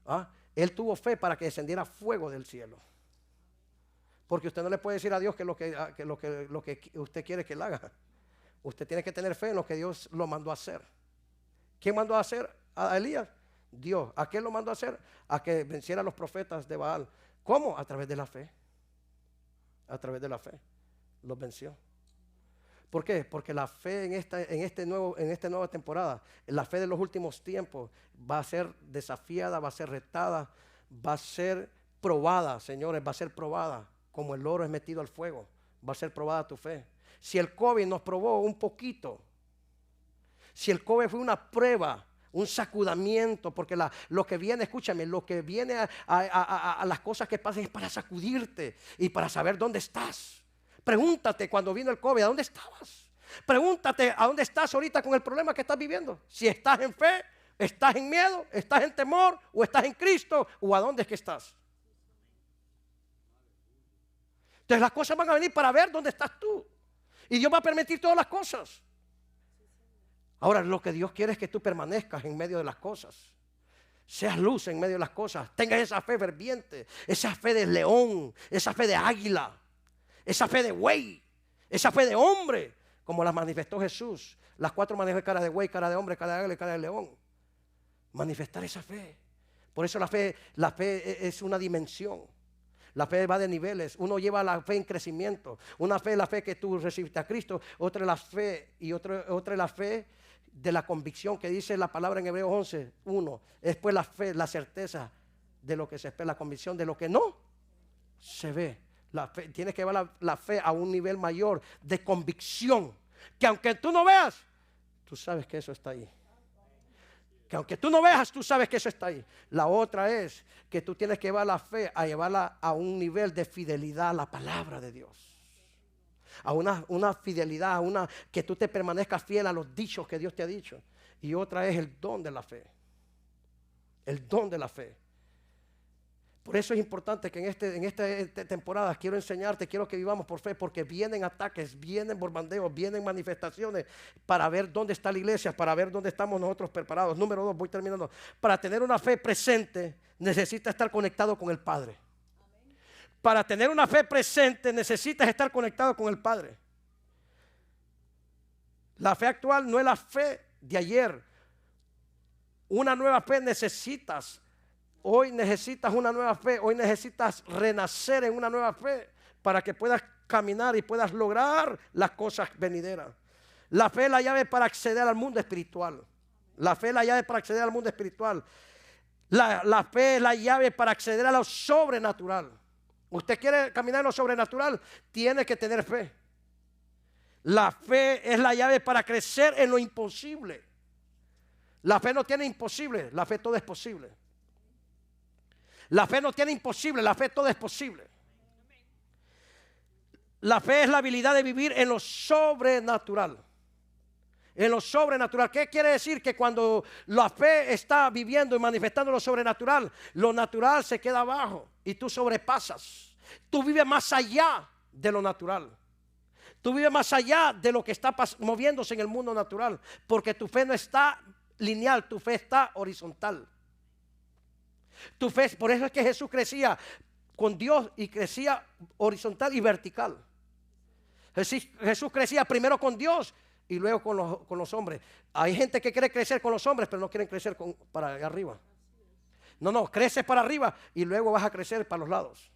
¿Ah? Él tuvo fe para que descendiera fuego del cielo. Porque usted no le puede decir a Dios que lo que usted quiere que él haga. Usted tiene que tener fe en lo que Dios lo mandó a hacer. ¿Quién mandó a hacer a Elías? Dios. ¿A qué lo mandó a hacer? A que venciera a los profetas de Baal. ¿Cómo? A través de la fe. A través de la fe. Los venció. ¿Por qué? Porque la fe en esta nueva temporada, la fe de los últimos tiempos, va a ser desafiada, va a ser retada, va a ser probada, señores, va a ser probada. Como el oro es metido al fuego, va a ser probada tu fe. Si el COVID nos probó un poquito, si el COVID fue una prueba, un sacudimiento, porque lo que viene, escúchame, lo que viene a las cosas que pasan es para sacudirte y para saber dónde estás. Pregúntate cuando vino el COVID, ¿a dónde estabas? Pregúntate a dónde estás ahorita con el problema que estás viviendo. Si estás en fe, estás en miedo, estás en temor, o estás en Cristo, o a dónde es que estás. Entonces las cosas van a venir para ver dónde estás tú. Y Dios va a permitir todas las cosas. Ahora lo que Dios quiere es que tú permanezcas en medio de las cosas. Seas luz en medio de las cosas. Tengas esa fe ferviente, esa fe de león, esa fe de águila, esa fe de buey, esa fe de hombre, como las manifestó Jesús. Las 4 manifestó cara de buey, cara de hombre, cara de águila y cara de león. Manifestar esa fe. Por eso la fe es una dimensión. La fe va de niveles. Uno lleva la fe en crecimiento. Una fe es la fe que tú recibiste a Cristo. Otra es la fe y otra es la fe de la convicción que dice la palabra en Hebreos 11:1. Después la fe, la certeza de lo que se espera, la convicción de lo que no se ve. La fe, tienes que llevar la fe a un nivel mayor de convicción. Que aunque tú no veas, tú sabes que eso está ahí. Que aunque tú no veas, tú sabes que eso está ahí. La otra es que tú tienes que llevar la fe a llevarla a un nivel de fidelidad a la palabra de Dios. A una fidelidad, que tú te permanezcas fiel a los dichos que Dios te ha dicho. Y otra es el don de la fe. El don de la fe. Por eso es importante que en esta temporada quiero enseñarte, quiero que vivamos por fe, porque vienen ataques, vienen bombardeos, vienen manifestaciones para ver dónde está la iglesia, para ver dónde estamos nosotros preparados. Número 2, voy terminando. Para tener una fe presente, necesitas estar conectado con el Padre. Para tener una fe presente, necesitas estar conectado con el Padre. La fe actual no es la fe de ayer. Una nueva fe necesitas. Hoy necesitas una nueva fe, hoy necesitas renacer en una nueva fe para que puedas caminar y puedas lograr las cosas venideras. La fe es la llave para acceder al mundo espiritual. La fe es la llave para acceder al mundo espiritual. La fe es la llave para acceder a lo sobrenatural. Usted quiere caminar en lo sobrenatural, tiene que tener fe. La fe es la llave para crecer en lo imposible. La fe no tiene imposible, la fe todo es posible. La fe no tiene imposible, la fe todo es posible. La fe es la habilidad de vivir en lo sobrenatural. En lo sobrenatural. ¿Qué quiere decir? Que cuando la fe está viviendo y manifestando lo sobrenatural, lo natural se queda abajo y tú sobrepasas. Tú vives más allá de lo natural. Tú vives más allá de lo que está moviéndose en el mundo natural, porque tu fe no está lineal, tu fe está horizontal. Tu fe, por eso es que Jesús crecía con Dios y crecía horizontal y vertical. Jesús crecía primero con Dios y luego con los hombres. Hay gente que quiere crecer con los hombres, pero no quieren crecer para allá arriba. No, creces para arriba y luego vas a crecer para los lados.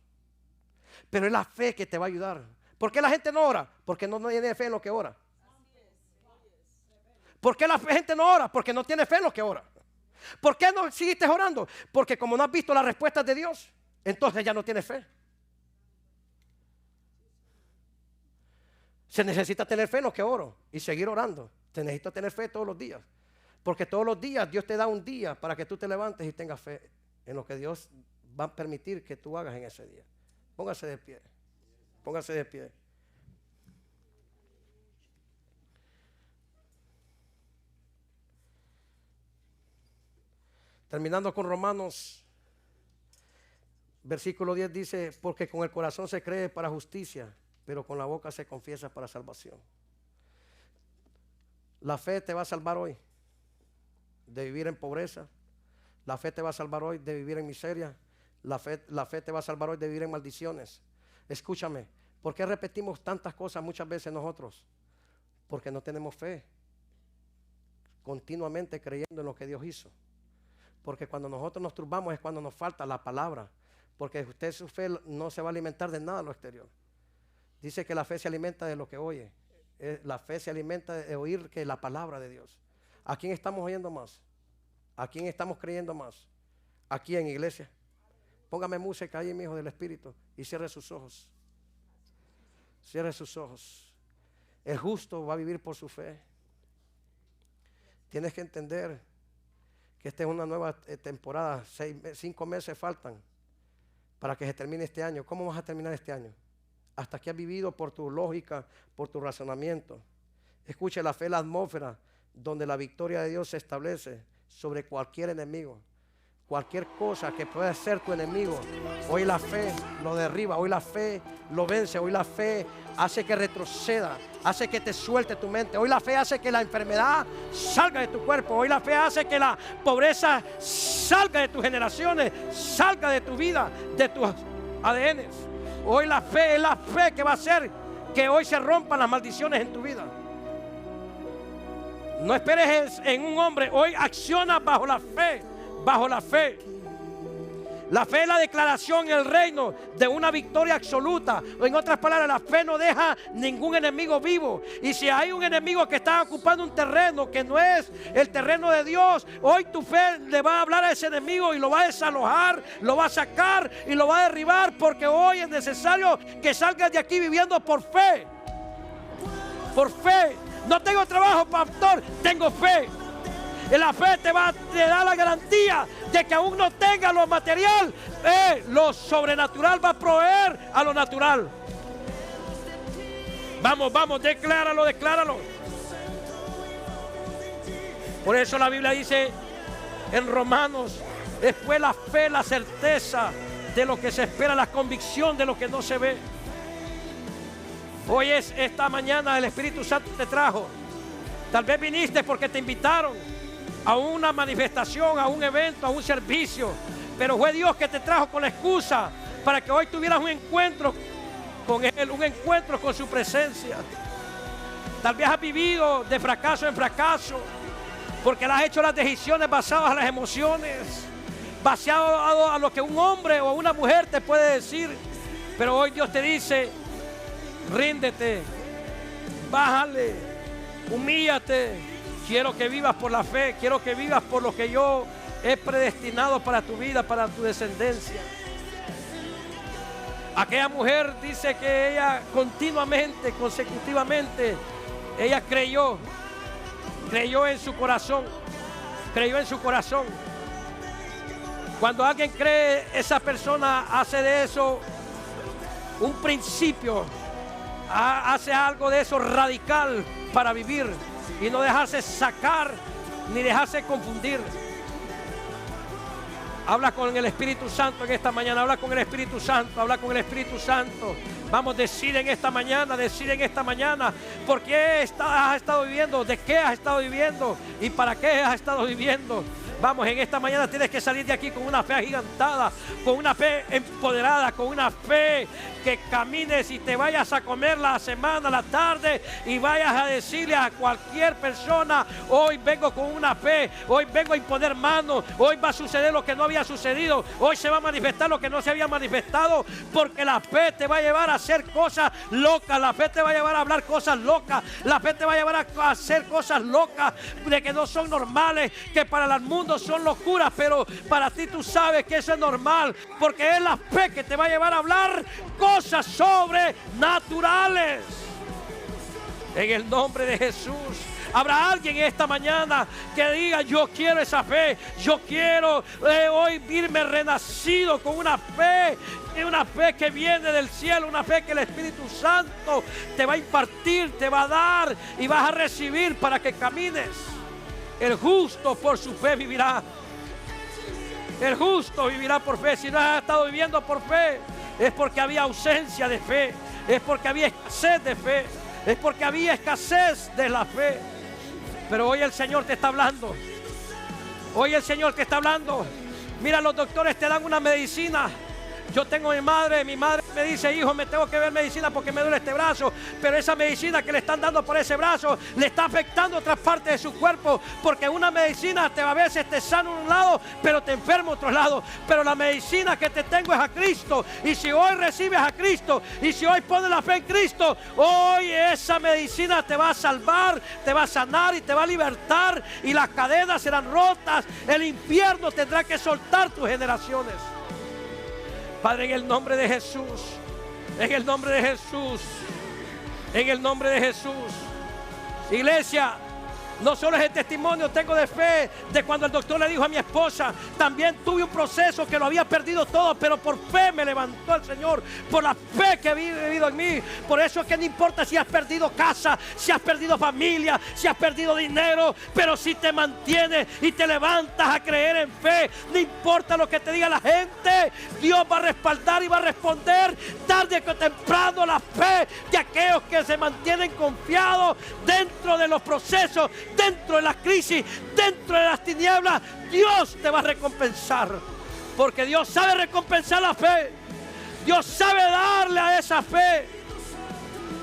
Pero es la fe que te va a ayudar. ¿Por qué la gente no ora? Porque no tiene fe en lo que ora. ¿Por qué la gente no ora? Porque no tiene fe en lo que ora. ¿Por qué no siguiste orando? Porque como no has visto las respuestas de Dios, entonces ya no tienes fe. Se necesita tener fe en lo que oro y seguir orando. Se necesita tener fe todos los días. Porque todos los días Dios te da un día para que tú te levantes y tengas fe en lo que Dios va a permitir que tú hagas en ese día. Póngase de pie. Póngase de pie. Terminando con Romanos, versículo 10 dice, porque con el corazón se cree para justicia, pero con la boca se confiesa para salvación. La fe te va a salvar hoy de vivir en pobreza. La fe te va a salvar hoy de vivir en miseria. La fe te va a salvar hoy de vivir en maldiciones. Escúchame, ¿por qué repetimos tantas cosas muchas veces nosotros? Porque no tenemos fe continuamente creyendo en lo que Dios hizo. Porque cuando nosotros nos turbamos es cuando nos falta la palabra. Porque usted, su fe no se va a alimentar de nada a lo exterior. Dice que la fe se alimenta de lo que oye. La fe se alimenta de oír que la palabra de Dios. ¿A quién estamos oyendo más? ¿A quién estamos creyendo más? Aquí en iglesia. Póngame música ahí, mi hijo del Espíritu, y cierre sus ojos. Cierre sus ojos. El justo va a vivir por su fe. Tienes que entender que esta es una nueva temporada. 5 meses faltan para que se termine este año. ¿Cómo vas a terminar este año? Hasta que has vivido por tu lógica, por tu razonamiento. Escuche, la fe es la atmósfera donde la victoria de Dios se establece sobre cualquier enemigo. Cualquier cosa que pueda ser tu enemigo, hoy la fe lo derriba, hoy la fe lo vence, hoy la fe hace que retroceda, hace que te suelte tu mente, hoy la fe hace que la enfermedad salga de tu cuerpo, hoy la fe hace que la pobreza salga de tus generaciones, salga de tu vida, de tus ADNs. Hoy la fe es la fe que va a hacer que hoy se rompan las maldiciones en tu vida. No esperes en un hombre, hoy acciona bajo la fe. Bajo la fe. La fe es la declaración en el reino de una victoria absoluta. O en otras palabras, la fe no deja ningún enemigo vivo. Y si hay un enemigo que está ocupando un terreno que no es el terreno de Dios, hoy tu fe le va a hablar a ese enemigo y lo va a desalojar, lo va a sacar y lo va a derribar, porque hoy es necesario que salgas de aquí viviendo por fe. Por fe. No tengo trabajo, pastor, tengo fe. La fe te da la garantía de que aún no tenga lo material, lo sobrenatural va a proveer a lo natural. Vamos, decláralo. Por eso la Biblia dice en Romanos, después la fe, la certeza de lo que se espera, la convicción de lo que no se ve. Hoy es esta mañana el Espíritu Santo te trajo. Tal vez viniste porque te invitaron a una manifestación, a un evento, a un servicio, pero fue Dios que te trajo con la excusa para que hoy tuvieras un encuentro con Él, un encuentro con su presencia. Tal vez has vivido de fracaso en fracaso porque has hecho las decisiones basadas en las emociones, basado a lo que un hombre o una mujer te puede decir, pero hoy Dios te dice: ríndete, bájale, humíllate. Quiero que vivas por la fe, quiero que vivas por lo que yo he predestinado para tu vida, para tu descendencia. Aquella mujer dice que ella continuamente, consecutivamente, ella creyó en su corazón, Cuando alguien cree, esa persona hace de eso un principio, hace algo de eso radical para vivir. Y no dejarse sacar ni dejarse confundir. Habla con el Espíritu Santo en esta mañana. Habla con el Espíritu Santo. Vamos, decide en esta mañana. ¿Por qué has estado viviendo? ¿De qué has estado viviendo? ¿Y para qué has estado viviendo? Vamos, en esta mañana tienes que salir de aquí con una fe agigantada, con una fe empoderada, con una fe que camines y te vayas a comer la semana, la tarde, y vayas a decirle a cualquier persona: hoy vengo con una fe, hoy vengo a imponer manos, hoy va a suceder lo que no había sucedido, hoy se va a manifestar lo que no se había manifestado, porque la fe te va a llevar a hacer cosas locas, la fe te va a llevar a hablar cosas locas, la fe te va a llevar a hacer cosas locas de que no son normales, que para el mundo son locuras, pero para ti tú sabes que eso es normal, porque es la fe que te va a llevar a hablar cosas sobrenaturales. En el nombre de Jesús. Habrá alguien esta mañana que diga: yo quiero esa fe, yo quiero hoy verme renacido con una fe que viene del cielo, una fe que el Espíritu Santo te va a impartir, te va a dar y vas a recibir para que camines. El justo por su fe vivirá. El justo vivirá por fe. Si no has estado viviendo por fe, es porque había ausencia de fe, es porque había escasez de fe, es porque había escasez de la fe. Pero hoy el Señor te está hablando. Hoy el Señor te está hablando. Mira, los doctores te dan una medicina. Yo tengo mi madre me dice: hijo, me tengo que ver medicina porque me duele este brazo, pero esa medicina que le están dando por ese brazo le está afectando otras partes de su cuerpo, porque una medicina a veces te sana un lado, pero te enferma otro lado. Pero la medicina que te tengo es a Cristo, y si hoy recibes a Cristo, y si hoy pones la fe en Cristo, hoy esa medicina te va a salvar, te va a sanar y te va a libertar, y las cadenas serán rotas. El infierno tendrá que soltar tus generaciones. Padre, en el nombre de Jesús, en el nombre de Jesús, en el nombre de Jesús. Iglesia, no solo es el testimonio tengo de fe de cuando el doctor le dijo a mi esposa: también tuve un proceso que lo había perdido todo, pero por fe me levantó el Señor, por la fe que había vivido en mí. Por eso es que no importa si has perdido casa, si has perdido familia, si has perdido dinero, pero si te mantienes y te levantas a creer en fe, no importa lo que te diga la gente, Dios va a respaldar y va a responder tarde o temprano la fe de aquellos que se mantienen confiados dentro de los procesos, dentro de la crisis, dentro de las tinieblas. Dios te va a recompensar, porque Dios sabe recompensar la fe. Dios sabe darle a esa fe,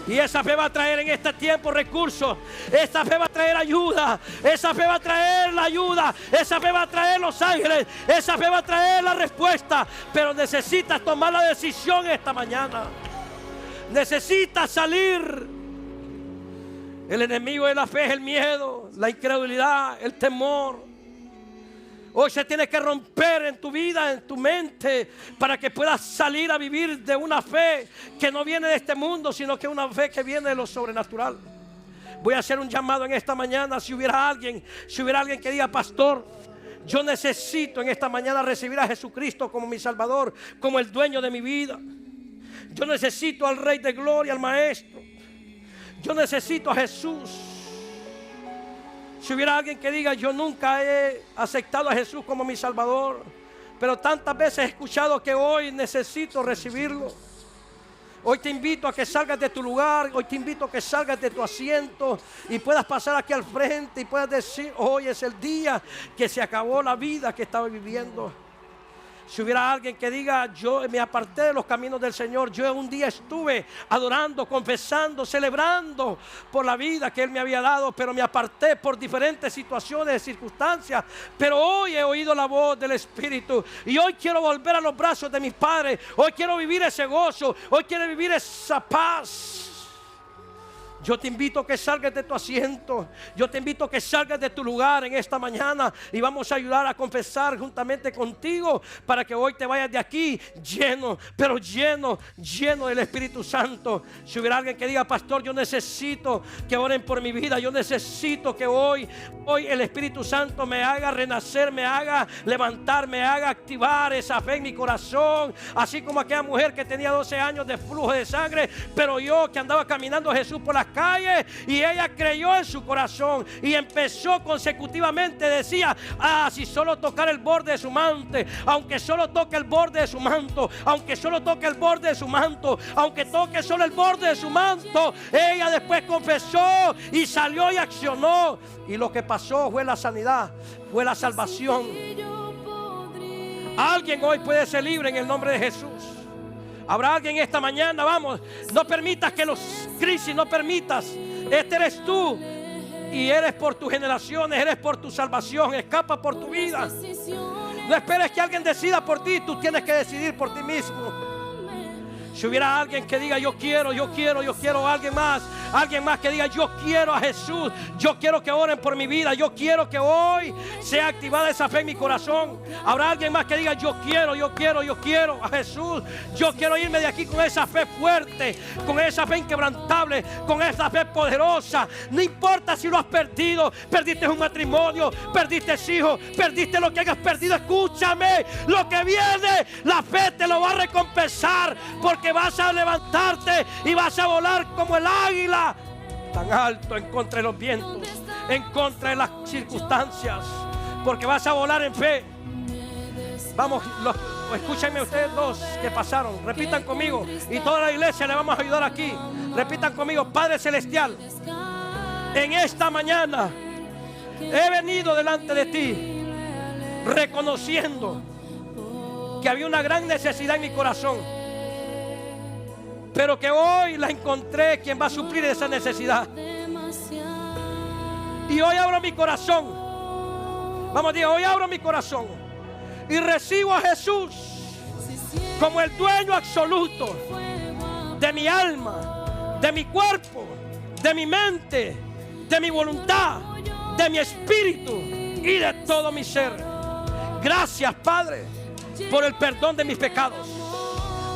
y esa fe va a traer en este tiempo recursos. Esa fe va a traer ayuda, esa fe va a traer la ayuda, esa fe va a traer los ángeles, esa fe va a traer la respuesta. Pero necesitas tomar la decisión esta mañana. Necesitas salir. El enemigo de la fe es el miedo, la incredulidad, el temor. Hoy se tiene que romper en tu vida, en tu mente, para que puedas salir a vivir de una fe que no viene de este mundo, sino que una fe que viene de lo sobrenatural. Voy a hacer un llamado en esta mañana. Si hubiera alguien que diga: pastor, yo necesito en esta mañana recibir a Jesucristo como mi Salvador, como el dueño de mi vida. Yo necesito al Rey de Gloria, al Maestro. Yo necesito a Jesús. Si hubiera alguien que diga: yo nunca he aceptado a Jesús como mi Salvador, pero tantas veces he escuchado que hoy necesito recibirlo. Hoy te invito a que salgas de tu lugar, hoy te invito a que salgas de tu asiento y puedas pasar aquí al frente y puedas decir: hoy es el día que se acabó la vida que estaba viviendo. Si hubiera alguien que diga: yo me aparté de los caminos del Señor, yo un día estuve adorando, confesando, celebrando por la vida que Él me había dado, pero me aparté por diferentes situaciones, circunstancias, pero hoy he oído la voz del Espíritu y hoy quiero volver a los brazos de mis padres, hoy quiero vivir ese gozo, hoy quiero vivir esa paz. Yo te invito a que salgas de tu asiento, yo te invito a que salgas de tu lugar en esta mañana y vamos a ayudar a confesar juntamente contigo para que hoy te vayas de aquí lleno, pero lleno del Espíritu Santo. Si hubiera alguien que diga: pastor, yo necesito que oren por mi vida, yo necesito que hoy el Espíritu Santo me haga renacer, me haga levantar, me haga activar esa fe en mi corazón, así como aquella mujer que tenía 12 años de flujo de sangre, pero yo que andaba caminando a Jesús por las las calles y ella creyó en su corazón y empezó consecutivamente, decía, si solo tocar el borde de su manto, aunque solo toque el borde de su manto, aunque solo toque el borde de su manto, aunque toque solo el borde de su manto, ella después confesó y salió y accionó, y lo que pasó fue la sanidad, fue la salvación. Alguien hoy puede ser libre en el nombre de Jesús. Habrá alguien esta mañana, vamos, no permitas que los crisis, no permitas, este eres tú y eres por tus generaciones, eres por tu salvación, escapa por tu vida. No esperes que alguien decida por ti, tú tienes que decidir por ti mismo. Si hubiera alguien que diga yo quiero, alguien más que diga yo quiero a Jesús, yo quiero que oren por mi vida, yo quiero que hoy sea activada esa fe en mi corazón. Habrá alguien más que diga yo quiero a Jesús, yo quiero irme de aquí con esa fe fuerte, con esa fe inquebrantable, con esa fe poderosa. No importa si lo has perdido, perdiste un matrimonio, perdiste hijos, perdiste lo que hayas perdido, escúchame, lo que viene, la fe te lo va a recompensar, porque vas a levantarte y vas a volar como el águila, tan alto en contra de los vientos, en contra de las circunstancias, porque vas a volar en fe. Vamos, escúchenme ustedes dos que pasaron, repitan conmigo, y toda la iglesia le vamos a ayudar aquí. Repitan conmigo: Padre Celestial, en esta mañana he venido delante de ti reconociendo que había una gran necesidad en mi corazón, pero que hoy la encontré quien va a suplir esa necesidad. Y hoy abro mi corazón. Vamos, diga, hoy abro mi corazón y recibo a Jesús como el dueño absoluto de mi alma, de mi cuerpo, de mi mente, de mi voluntad, de mi espíritu y de todo mi ser. Gracias, Padre, por el perdón de mis pecados.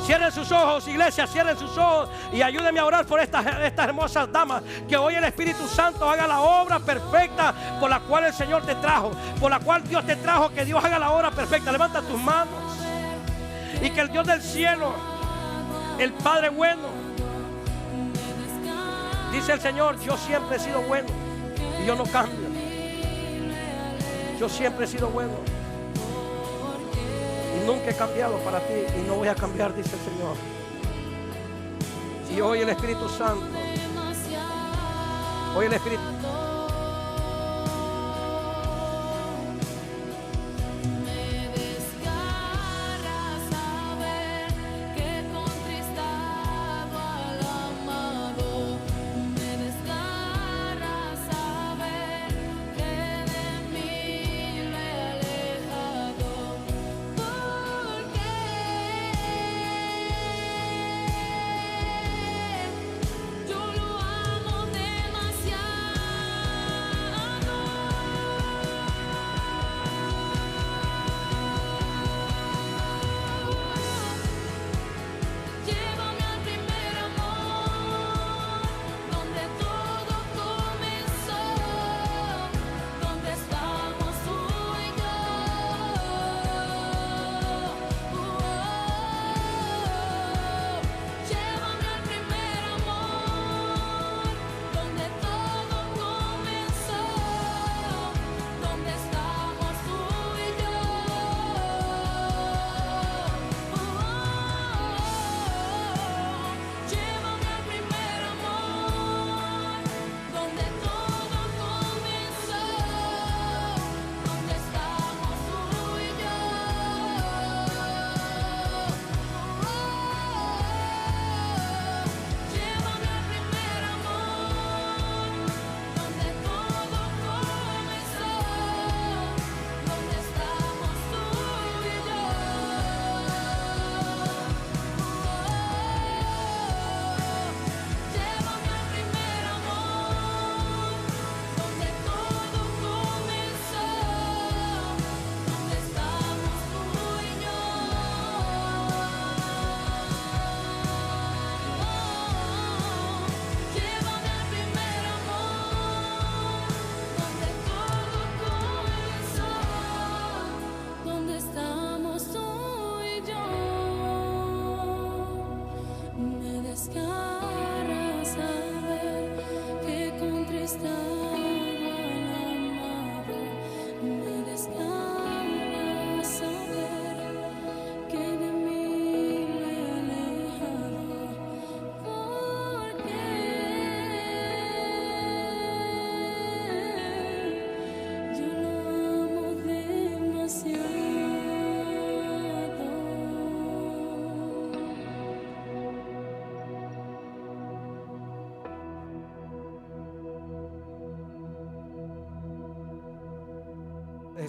Cierren sus ojos, iglesia, cierren sus ojos y ayúdenme a orar por estas hermosas damas. Que hoy el Espíritu Santo haga la obra perfecta por la cual el Señor te trajo, por la cual Dios te trajo. Que Dios haga la obra perfecta. Levanta tus manos y que el Dios del cielo, el Padre bueno, dice el Señor: yo siempre he sido bueno y yo no cambio. Yo siempre he sido bueno y nunca he cambiado para ti y no voy a cambiar, dice el Señor. Y hoy el Espíritu Santo, hoy el Espíritu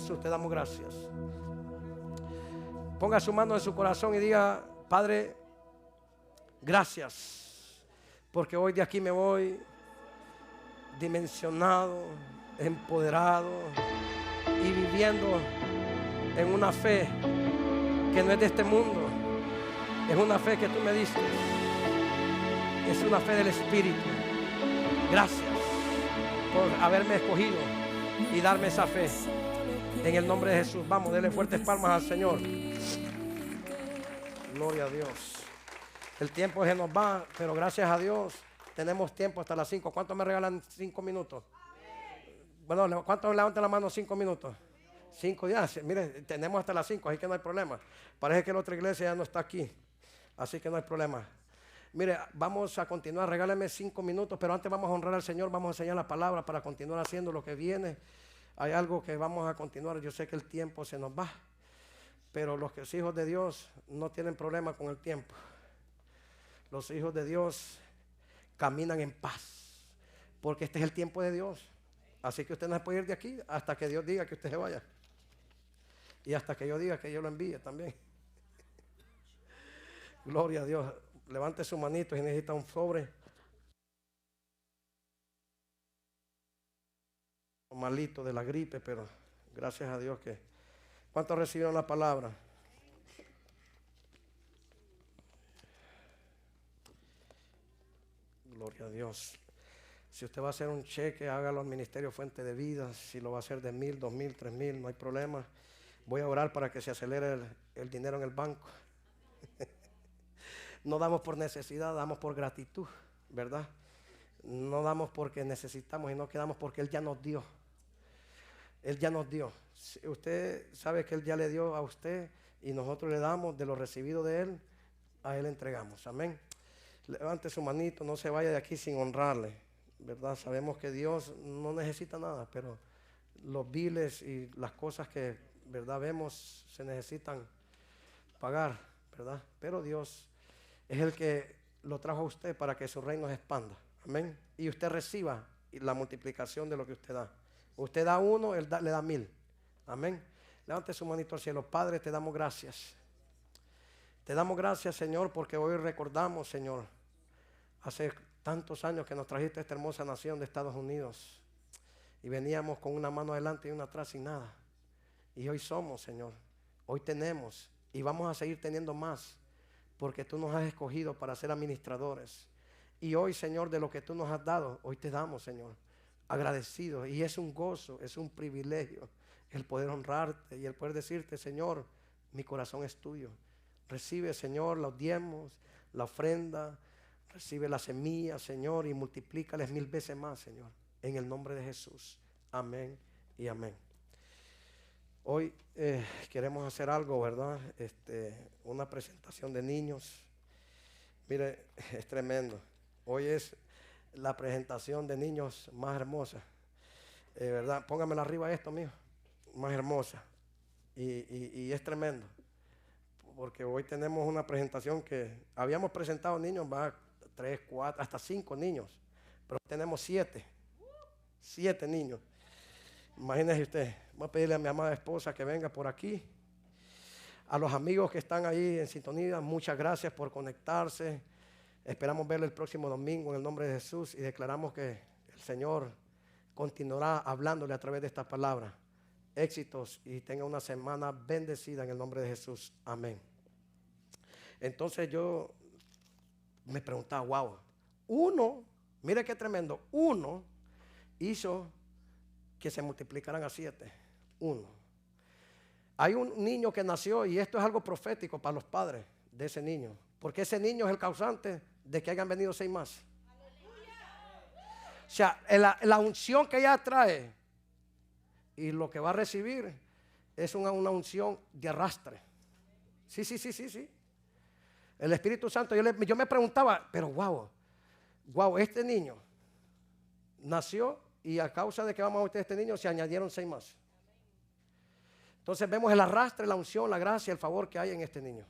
Jesús te damos gracias. Ponga su mano en su corazón y diga: Padre, gracias, porque hoy de aquí me voy dimensionado, empoderado y viviendo en una fe que no es de este mundo. Es una fe que tú me diste. Es una fe del Espíritu. Gracias por haberme escogido y darme esa fe. En el nombre de Jesús. Vamos, denle fuertes palmas al Señor. Gloria a Dios. El tiempo se nos va, pero gracias a Dios tenemos tiempo hasta las 5. ¿Cuántos me regalan 5 minutos? Bueno, ¿cuántos levantan la mano 5 minutos? 5 días. Mire, tenemos hasta las 5, así que no hay problema. Parece que la otra iglesia ya no está aquí, así que no hay problema. Mire, vamos a continuar. Regáleme 5 minutos, pero antes vamos a honrar al Señor. Vamos a enseñar la palabra para continuar haciendo lo que viene. Hay algo que vamos a continuar. Yo sé que el tiempo se nos va, pero los hijos de Dios no tienen problema con el tiempo. Los hijos de Dios caminan en paz, porque este es el tiempo de Dios. Así que usted no se puede ir de aquí hasta que Dios diga que usted se vaya, y hasta que yo diga que yo lo envíe también. Gloria a Dios. Levante su manito si necesita un sobre. Malito de la gripe, pero gracias a Dios que... ¿Cuántos recibieron la palabra? Gloria a Dios. Si usted va a hacer un cheque, hágalo al Ministerio Fuente de Vida. Si lo va a hacer de 1,000, 2,000, 3,000, no hay problema. Voy a orar para que se acelere el dinero en el banco. No damos por necesidad, damos por gratitud, ¿verdad? No damos porque necesitamos y no quedamos porque Él ya nos dio. Él ya nos dio. Usted sabe que Él ya le dio a usted y nosotros le damos de lo recibido de Él, a Él entregamos. Amén. Levante su manito, no se vaya de aquí sin honrarle, ¿verdad? Sabemos que Dios no necesita nada, pero los biles y las cosas que, ¿verdad?, vemos se necesitan pagar, ¿verdad? Pero Dios es el que lo trajo a usted para que su reino se expanda. Amén. Y usted reciba la multiplicación de lo que usted da. Usted da 1, Él le da 1,000. Amén. Levante su manito al cielo. Padre, te damos gracias. Te damos gracias, Señor, porque hoy recordamos, Señor, hace tantos años que nos trajiste a esta hermosa nación de Estados Unidos. Y veníamos con una mano adelante y una atrás sin nada. Y hoy somos, Señor. Hoy tenemos y vamos a seguir teniendo más, porque tú nos has escogido para ser administradores. Y hoy, Señor, de lo que tú nos has dado, hoy te damos, Señor, agradecidos. Y es un gozo, es un privilegio el poder honrarte y el poder decirte: Señor, mi corazón es tuyo. Recibe, Señor, los diezmos, la ofrenda, recibe la semilla, Señor, y multiplícales 1,000 veces más, Señor, en el nombre de Jesús. Amén y amén. Hoy queremos hacer algo, ¿verdad? Una presentación de niños. Mire, es tremendo. Hoy es la presentación de niños más hermosa, ¿verdad? Póngamela arriba esto, mío. Más hermosa. Y es tremendo, porque hoy tenemos una presentación que habíamos presentado niños, va 3, 4, hasta 5 niños, pero tenemos 7 niños. Imagínese usted. Voy a pedirle a mi amada esposa que venga por aquí. A los amigos que están ahí en sintonía, muchas gracias por conectarse. Esperamos verle el próximo domingo en el nombre de Jesús, y declaramos que el Señor continuará hablándole a través de esta palabra. Éxitos y tenga una semana bendecida en el nombre de Jesús. Amén. Entonces yo me preguntaba, wow, uno, mire qué tremendo, uno hizo que se multiplicaran a 7. Uno. Hay un niño que nació, y esto es algo profético para los padres de ese niño, porque ese niño es el causante de que hayan venido 6 más. O sea, la unción que ella trae y lo que va a recibir es una unción de arrastre. Sí. El Espíritu Santo, yo me preguntaba, pero wow, este niño nació y a causa de que vamos a usted este niño se añadieron 6 más. Entonces vemos el arrastre, la unción, la gracia, el favor que hay en este niño.